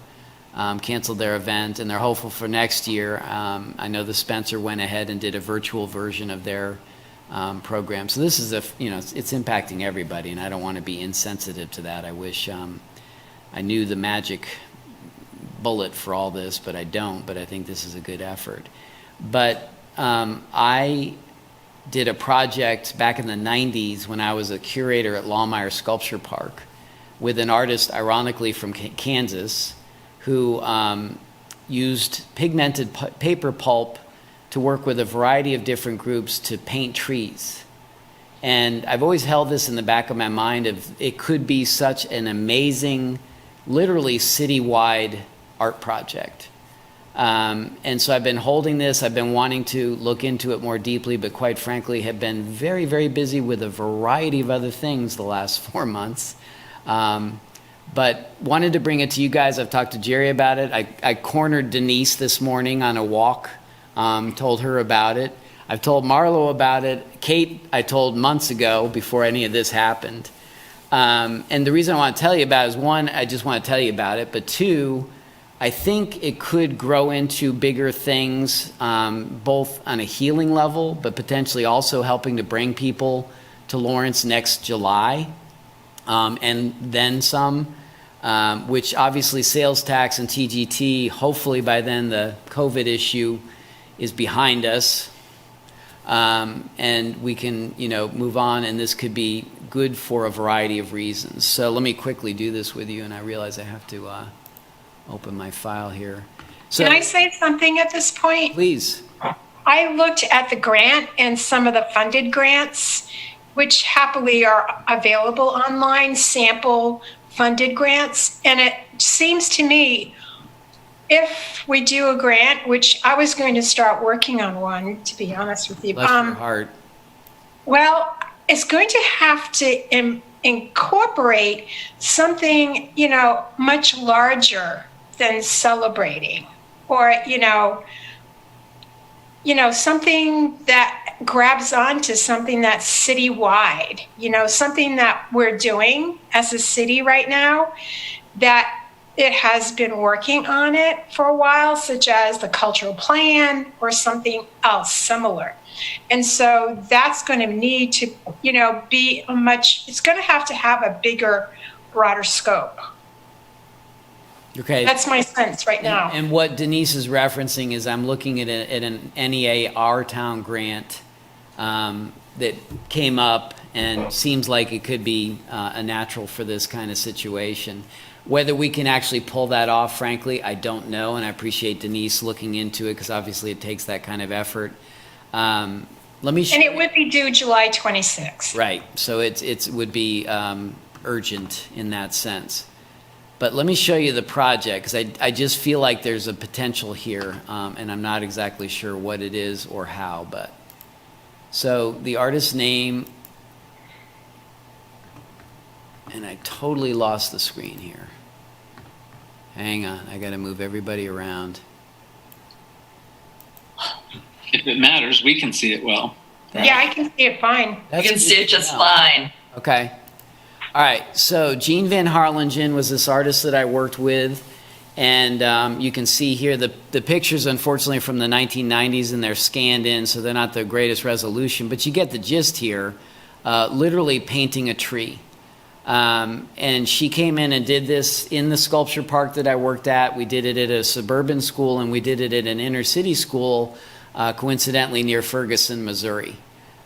S3: canceled their event, and they're hopeful for next year. I know the Spencer went ahead and did a virtual version of their program. So this is you know, it's impacting everybody, and I don't want to be insensitive to that. I wish I knew the magic bullet for all this, but I don't. But I think this is a good effort. But I did a project back in the 90s when I was a curator at Lawmeyer Sculpture Park with an artist, ironically, from Kansas, who used pigmented paper pulp to work with a variety of different groups to paint trees. And I've always held this in the back of my mind of it could be such an amazing, literally citywide art project. And so I've been holding this. I've been wanting to look into it more deeply, but quite frankly have been very, very busy with a variety of other things the last 4 months. But wanted to bring it to you guys. I've talked to Jerry about it. I cornered Denise this morning on a walk, told her about it. I've told Marlo about it. Kate, I told months ago before any of this happened. And the reason I want to tell you about it is, one, I just want to tell you about it, but two, I think it could grow into bigger things, both on a healing level, but potentially also helping to bring people to Lawrence next July, and then some, which obviously sales tax and TGT, hopefully by then the COVID issue is behind us, and we can, you know, move on, and this could be good for a variety of reasons. So let me quickly do this with you, and I realize I have to open my file here. So,
S2: Can I say something at this point?
S3: Please.
S2: I looked at the grant and some of the funded grants, which happily are available online, sample funded grants. And it seems to me, if we do a grant, which I was going to start working on one, to be honest with you.
S3: Bless your heart.
S2: Well, it's going to have to incorporate something, you know, much larger than celebrating, or, you know, something that grabs onto something that's citywide, you know, something that we're doing as a city right now, that it has been working on it for a while, such as the cultural plan or something else similar. And so that's going to need to, you know, it's going to have a bigger, broader scope.
S3: Okay.
S2: That's my sense right now.
S3: And what Denise is referencing is I'm looking at an NEA Our Town grant that came up and seems like it could be a natural for this kind of situation. Whether we can actually pull that off, frankly, I don't know, and I appreciate Denise looking into it because obviously it takes that kind of effort. Let me.
S2: And it would be due July 26th.
S3: Right, so it would be urgent in that sense. But let me show you the project because I just feel like there's a potential here, and I'm not exactly sure what it is or how. But so the artist's name, and I totally lost the screen here. Hang on, I got to move everybody around.
S1: If it matters, we can see it well.
S2: Yeah, I can see it fine.
S7: You can see it just fine.
S3: Okay. All right. So Jean Van Harlingen was this artist that I worked with. And you can see here the pictures, unfortunately, from the 1990s, and they're scanned in, so they're not the greatest resolution. But you get the gist here, literally painting a tree. And she came in and did this in the sculpture park that I worked at. We did it at a suburban school, and we did it at an inner city school, coincidentally near Ferguson, Missouri.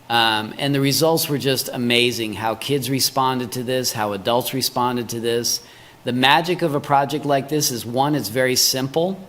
S3: And the results were just amazing, how kids responded to this, how adults responded to this. The magic of a project like this is, one, it's very simple.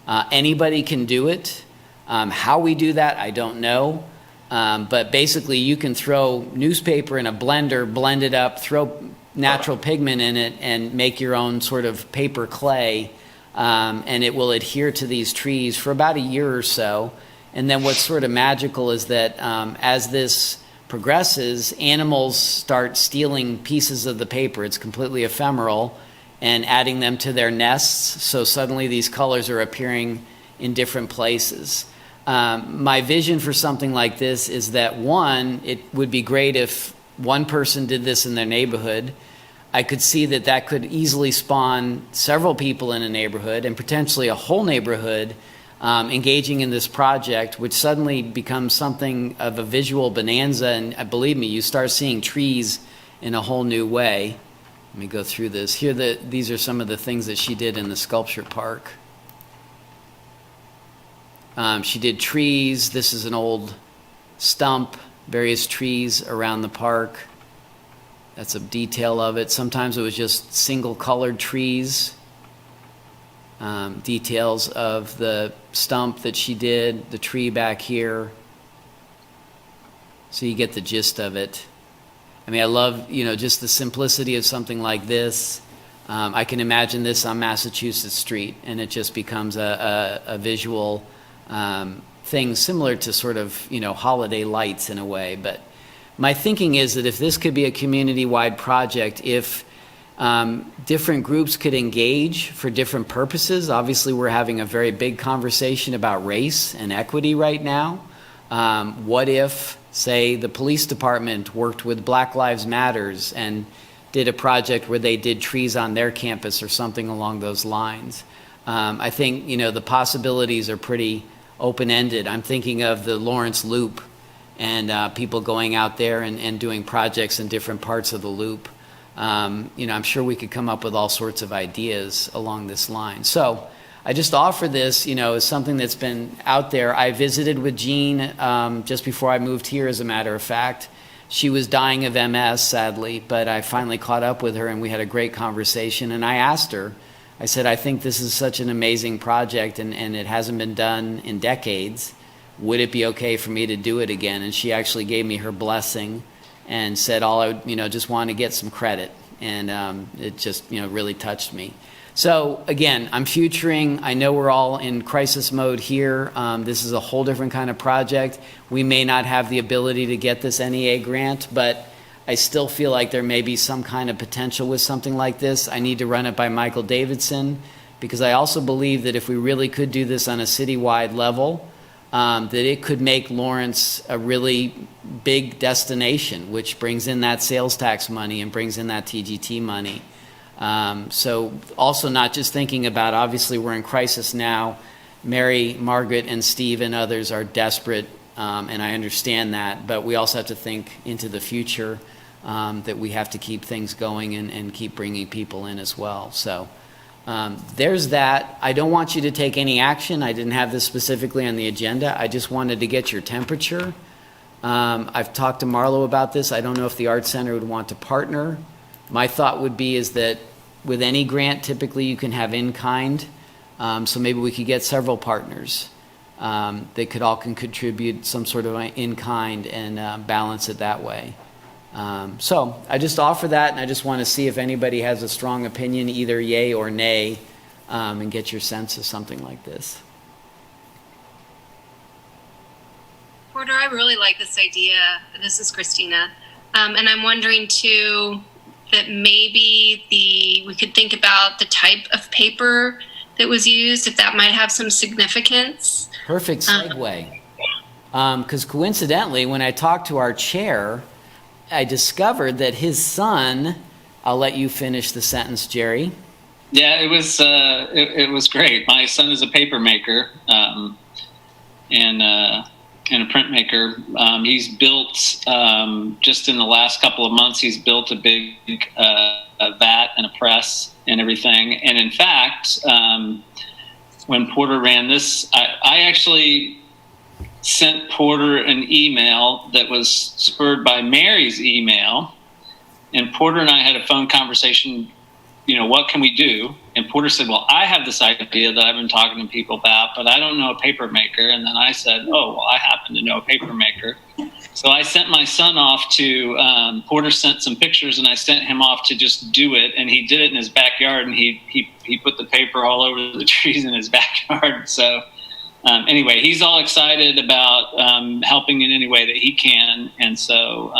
S3: Anybody can do it. How we do that, I don't know. But basically, you can throw newspaper in a blender, blend it up, throw natural pigment in it, and make your own sort of paper clay. And it will adhere to these trees for about a year or so. And then what's sort of magical is that as this progresses, animals start stealing pieces of the paper. It's completely ephemeral, and adding them to their nests. So suddenly these colors are appearing in different places. My vision for something like this is that, one, it would be great if one person did this in their neighborhood. I could see that that could easily spawn several people in a neighborhood and potentially a whole neighborhood engaging in this project, which suddenly becomes something of a visual bonanza. And believe me, you start seeing trees in a whole new way. Let me go through this. Here, these are some of the things that she did in the sculpture park. She did trees. This is an old stump, various trees around the park. That's a detail of it. Sometimes it was just single colored trees. Details of the stump that she did, the tree back here. So you get the gist of it. I mean, I love, just the simplicity of something like this. I can imagine this on Massachusetts Street, and it just becomes a visual thing similar to sort of, holiday lights in a way. But my thinking is that if this could be a community-wide project, if different groups could engage for different purposes. Obviously, we're having a very big conversation about race and equity right now. What if, say, the police department worked with Black Lives Matters and did a project where they did trees on their campus or something along those lines? I think, the possibilities are pretty open-ended. I'm thinking of the Lawrence Loop and people going out there and doing projects in different parts of the loop. I'm sure we could come up with all sorts of ideas along this line. So I just offer this, as something that's been out there. I visited with Jean just before I moved here, as a matter of fact. She was dying of MS, sadly, but I finally caught up with her and we had a great conversation. And I asked her, I said, I think this is such an amazing project and it hasn't been done in decades. Would it be okay for me to do it again? And she actually gave me her blessing and said all I would, just want to get some credit. And it just, really touched me. So again, I'm futuring. I know we're all in crisis mode here. This is a whole different kind of project. We may not have the ability to get this NEA grant, but I still feel like there may be some kind of potential with something like this. I need to run it by Michael Davidson, because I also believe that if we really could do this on a citywide level, that it could make Lawrence a really big destination, which brings in that sales tax money and brings in that TGT money. So also not just thinking about, obviously we're in crisis now. Mary, Margaret, and Steve and others are desperate, and I understand that, but we also have to think into the future, that we have to keep things going and keep bringing people in as well. So There's that. I don't want you to take any action. I didn't have this specifically on the agenda. I just wanted to get your temperature. I've talked to Marlo about this. I don't know if the Art Center would want to partner. My thought would be is that with any grant, typically you can have in-kind. So maybe we could get several partners. They could all contribute some sort of in-kind and balance it that way. So I just offer that, and I just want to see if anybody has a strong opinion, either yay or nay, and get your sense of something like this.
S4: Porter, I really like this idea. This is Christina. And I'm wondering too that maybe we could think about the type of paper that was used, if that might have some significance.
S3: Perfect segue. Because coincidentally, when I talked to our chair, I discovered that his son, I'll let you finish the sentence, Jerry.
S1: Yeah, it was great. My son is a paper maker and a printmaker. He's built, just in the last couple of months, he's built a big a vat and a press and everything. And in fact, when Porter ran this, I actually sent Porter an email that was spurred by Mary's email. And Porter and I had a phone conversation, what can we do? And Porter said, well, I have this idea that I've been talking to people about, but I don't know a paper maker. And then I said, oh, well, I happen to know a paper maker. So I sent my son off to, Porter sent some pictures, and I sent him off to just do it. And he did it in his backyard, and he put the paper all over the trees in his backyard. So anyway, he's all excited about helping in any way that he can. And so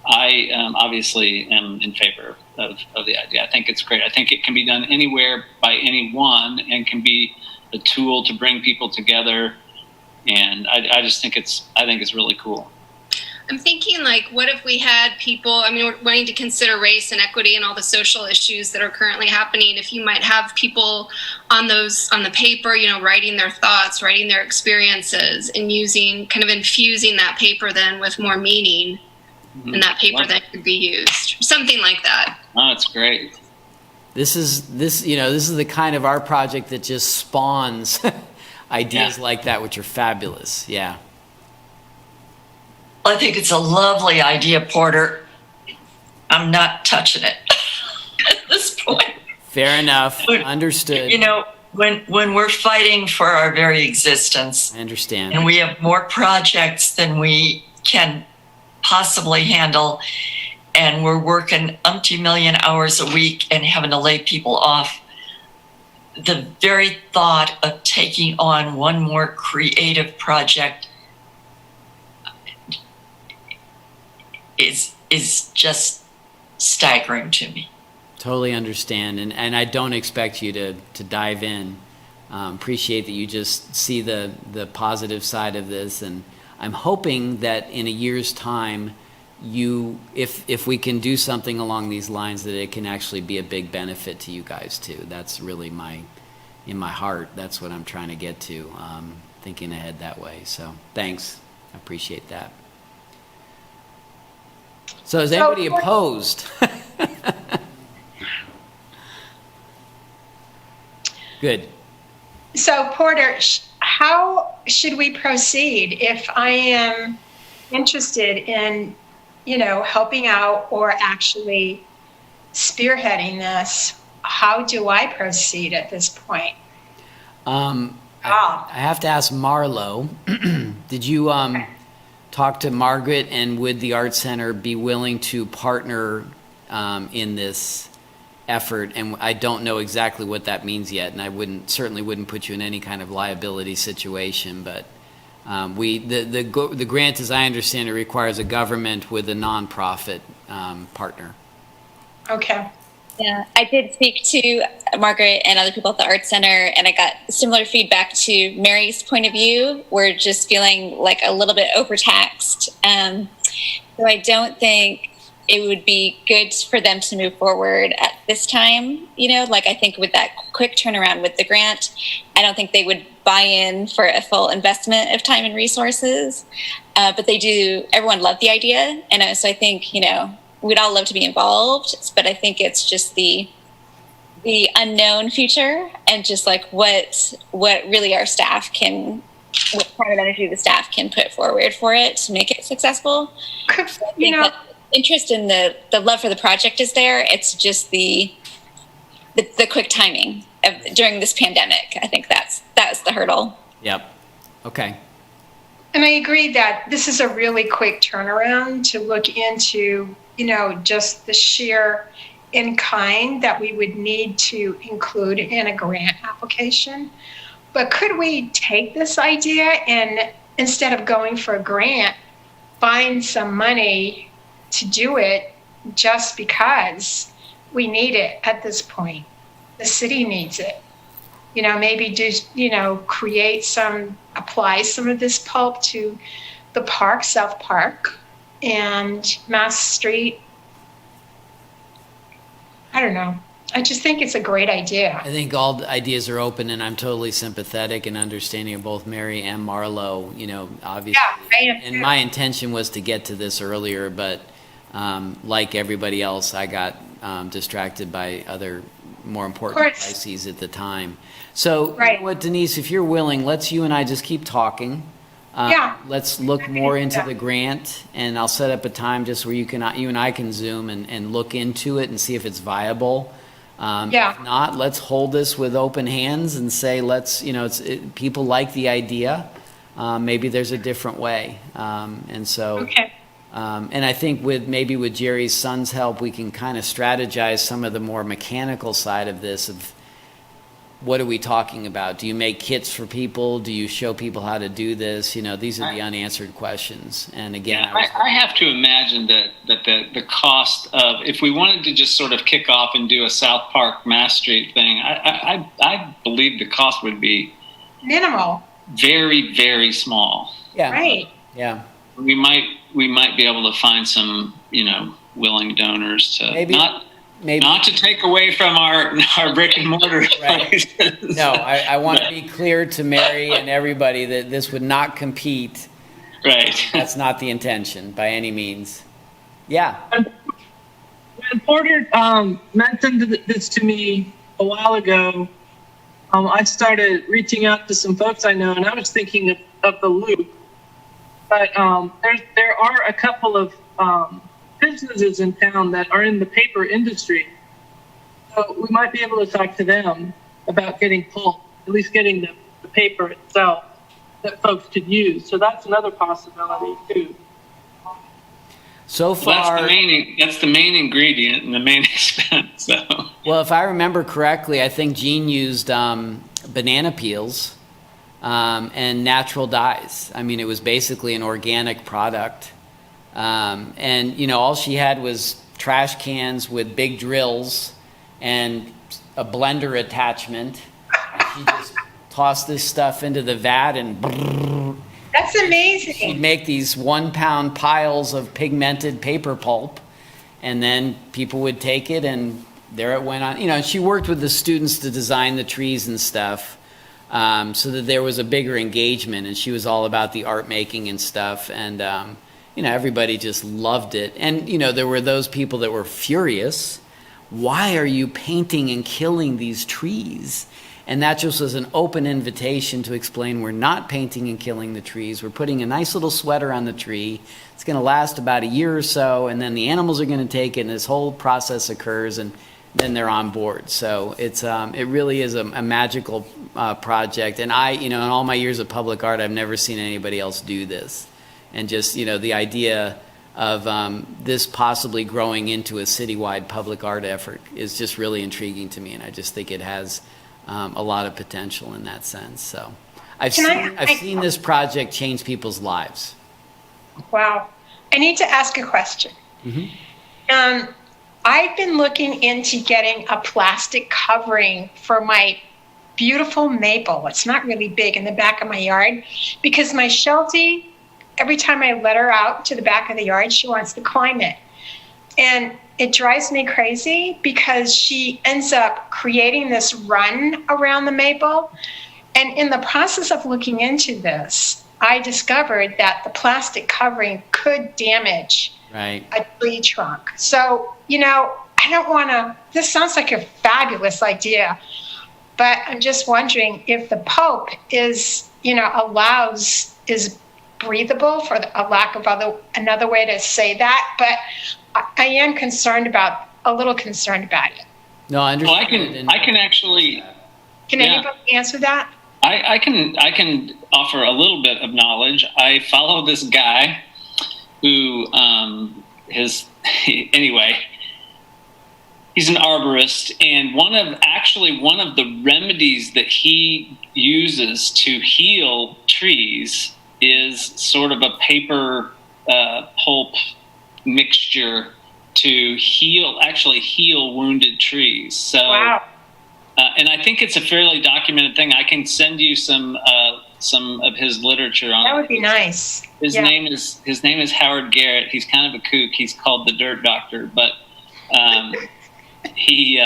S1: I obviously am in favor of the idea. I think it's great. I think it can be done anywhere by anyone and can be a tool to bring people together. And I just think it's really cool.
S4: I'm thinking, what if we had people, we're wanting to consider race and equity and all the social issues that are currently happening. If you might have people on the paper, writing their thoughts, writing their experiences, and infusing that paper then with more meaning. Mm-hmm. And that paper that could be used, something like that.
S1: Oh, it's great.
S3: This is the kind of art project that just spawns ideas like that, which are fabulous. Yeah.
S7: I think it's a lovely idea, Porter. I'm not touching it at this point.
S3: Fair enough. Understood.
S7: When we're fighting for our very existence,
S3: I understand,
S7: and we have more projects than we can possibly handle, and we're working umpty million hours a week and having to lay people off, the very thought of taking on one more creative project is just staggering to me.
S3: Totally understand, and I don't expect you to dive in. Appreciate that you just see the positive side of this, and I'm hoping that in a year's time, if we can do something along these lines, that it can actually be a big benefit to you guys too. That's really in my heart. That's what I'm trying to get to, thinking ahead that way. So thanks, I appreciate that. So is anybody opposed? Good.
S2: So Porter, how should we proceed if I am interested in, helping out or actually spearheading this? How do I proceed at this point?
S3: I have to ask Marlo, did you talk to Margaret, and would the Art Center be willing to partner in this effort? And I don't know exactly what that means yet, and I certainly wouldn't put you in any kind of liability situation, but the grant, as I understand it, requires a government with a nonprofit partner.
S2: Okay.
S8: Yeah, I did speak to Margaret and other people at the Art Center, and I got similar feedback to Mary's point of view. We're just feeling like a little bit overtaxed. So I don't think it would be good for them to move forward at this time. I think with that quick turnaround with the grant, I don't think they would buy in for a full investment of time and resources. But everyone loved the idea. And so I think, we'd all love to be involved, but I think it's just the the unknown future and just like what really our staff can, what kind of energy the staff can put forward for it to make it successful. So I think that interest in the love for the project is there. It's just the quick timing during this pandemic. I think that's the hurdle.
S3: Yep. Okay.
S2: And I agree that this is a really quick turnaround to look into, just the sheer in kind that we would need to include in a grant application. But could we take this idea and instead of going for a grant, find some money to do it just because we need it at this point? The city needs it. Maybe apply some of this pulp to the park, South Park, and Mass Street. I don't know. I just think it's a great idea.
S3: I think all the ideas are open, and I'm totally sympathetic and understanding of both Mary and Marlo, obviously.
S2: Yeah, I am
S3: and
S2: too.
S3: my intention was to get to this earlier, but like everybody else, I got distracted by other more important crises at the time. So,
S2: Right.
S3: You know what, Denise, if you're willing, you and I just keep talking.
S2: Yeah.
S3: Let's look more into the grant, and I'll set up a time just where you and I can Zoom and look into it and see if it's viable.
S2: Yeah.
S3: If not, let's hold this with open hands and say, people like the idea. Maybe there's a different way.
S2: Okay.
S3: And I think with Jerry's son's help, we can kind of strategize some of the more mechanical side of this of what are we talking about? Do you make kits for people? Do you show people how to do this? These are the unanswered questions. And again,
S1: I have to imagine that the cost of, if we wanted to just sort of kick off and do a South Park Mass Street thing, I believe the cost would be
S2: Minimal.
S1: very, very small.
S3: Yeah.
S2: Right.
S3: Yeah.
S1: We might be able to find some, willing donors to
S3: Maybe.
S1: not to take away from our brick and mortar
S3: Right.
S1: places.
S3: No, I want to be clear to Mary and everybody that this would not compete.
S1: Right.
S3: That's not the intention by any means. Yeah.
S6: When Porter mentioned this to me a while ago, I started reaching out to some folks I know, and I was thinking of the Loop. But there are a couple of businesses in town that are in the paper industry. So we might be able to talk to them about getting pulp, at least getting the paper itself that folks could use. So that's another possibility too.
S3: So far,
S1: that's the main ingredient and the main expense. So.
S3: Well, if I remember correctly, I think Jean used banana peels and natural dyes. I mean, it was basically an organic product. And, all she had was trash cans with big drills and a blender attachment. And she just tossed this stuff into the vat and
S2: That's amazing.
S3: she'd make these 1 pound piles of pigmented paper pulp. And then people would take it and there it went on. She worked with the students to design the trees and stuff. So that there was a bigger engagement, and she was all about the art making and stuff. And, everybody just loved it. And, there were those people that were furious. Why are you painting and killing these trees? And that just was an open invitation to explain we're not painting and killing the trees. We're putting a nice little sweater on the tree. It's going to last about a year or so, and then the animals are going to take it, and this whole process occurs, and then they're on board. So it really is a magical project. And in all my years of public art, I've never seen anybody else do this. And just, the idea of this possibly growing into a citywide public art effort is just really intriguing to me. And I just think it has a lot of potential in that sense. So I've seen this project change people's lives.
S2: Wow. I need to ask a question.
S3: Mm-hmm.
S2: I've been looking into getting a plastic covering for my beautiful maple. It's not really big in the back of my yard because my Sheltie, every time I let her out to the back of the yard, she wants to climb it. And it drives me crazy because she ends up creating this run around the maple. And in the process of looking into this, I discovered that the plastic covering could damage
S3: Right.
S2: a tree trunk. So, I don't want to, this sounds like a fabulous idea, but I'm just wondering if the Pope is, is breathable, for a lack of another way to say that. But I am a little concerned about it.
S3: No, I understand.
S1: Well, I can actually.
S2: Can anybody answer that?
S1: I can offer a little bit of knowledge. I follow this guy who anyway, he's an arborist, and one of the remedies that he uses to heal trees is sort of a paper pulp mixture to heal wounded trees. So,
S2: wow.
S1: And I think it's a fairly documented thing. I can send you some of his literature on it.
S2: That would be nice.
S1: His name is Howard Garrett. He's kind of a kook. He's called the Dirt Doctor, but he's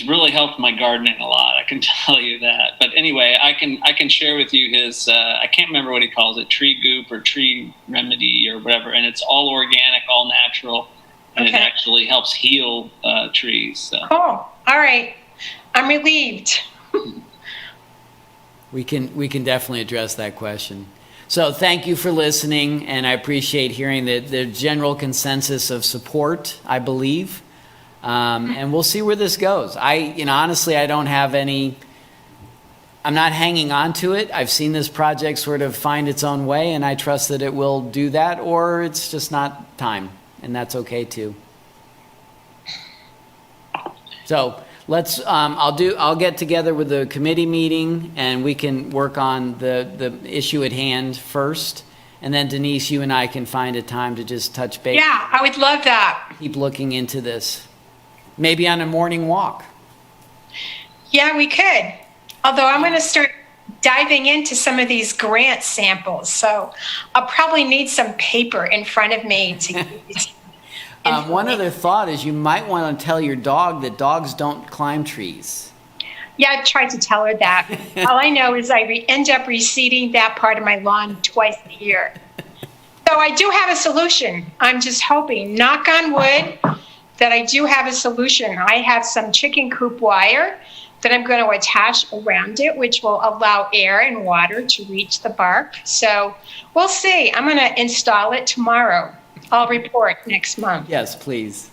S1: really helped my gardening a lot. I can tell you that. But anyway, I can share with you his. I can't remember what he calls it, tree goop or tree remedy or whatever, and it's all organic, all natural, and it actually helps heal trees. So.
S2: Cool. All right, I'm relieved.
S3: We can definitely address that question. So thank you for listening, and I appreciate hearing the general consensus of support, I believe. And we'll see where this goes. Honestly, I don't have I'm not hanging on to it. I've seen this project sort of find its own way, and I trust that it will do that, or it's just not time, and that's okay too. So let's, I'll get together with the committee meeting, and we can work on the issue at hand first. And then Denise, you and I can find a time to just touch base.
S2: Yeah, I would love that.
S3: Keep looking into this. Maybe on a morning walk.
S2: Yeah, we could. Although I'm going to start diving into some of these grant samples. So I'll probably need some paper in front of me to
S3: one other thought is you might want to tell your dog that dogs don't climb trees.
S2: Yeah, I've tried to tell her that. All I know is I end up reseeding that part of my lawn twice a year. So I do have a solution. I'm just hoping, knock on wood, that I do have a solution. I have some chicken coop wire that I'm going to attach around it, which will allow air and water to reach the bark. So we'll see. I'm going to install it tomorrow. I'll report next month.
S3: Yes, please.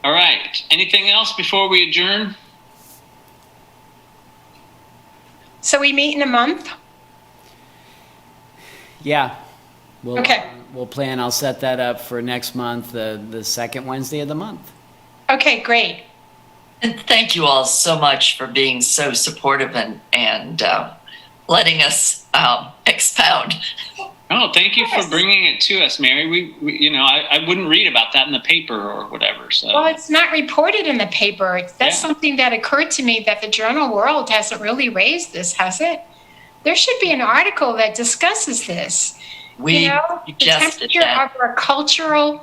S1: All right. Anything else before we adjourn?
S2: So we meet in a month?
S3: Yeah.
S2: Okay.
S3: We'll plan. I'll set that up for next month, the second Wednesday of the month.
S2: Okay, great.
S7: And thank you all so much for being so supportive and letting us expound.
S1: Oh, thank you for bringing it to us, Mary. We I wouldn't read about that in the paper or whatever. So.
S2: Well, it's not reported in the paper. That's something that occurred to me that the Journal World hasn't really raised this, has it? There should be an article that discusses this.
S7: We
S2: the temperature of our cultural,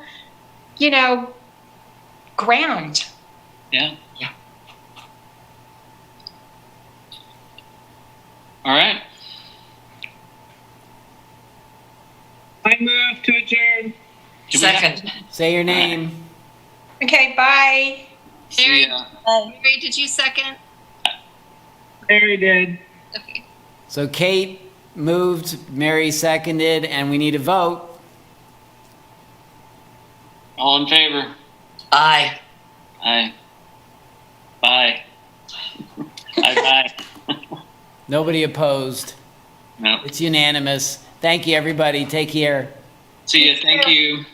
S2: ground.
S1: Yeah. All right.
S6: I move to adjourn.
S7: Second.
S3: Say your name.
S2: Okay, bye.
S1: See
S4: Mary,
S1: ya.
S4: Mary, did you second?
S6: Mary did.
S4: Okay.
S3: So Kate moved, Mary seconded, and we need a vote.
S1: All in favor?
S7: Aye.
S1: Aye. Bye. Bye.
S3: Nobody opposed.
S1: No.
S3: It's unanimous. Thank you, everybody. Take care.
S1: See ya. Thank you.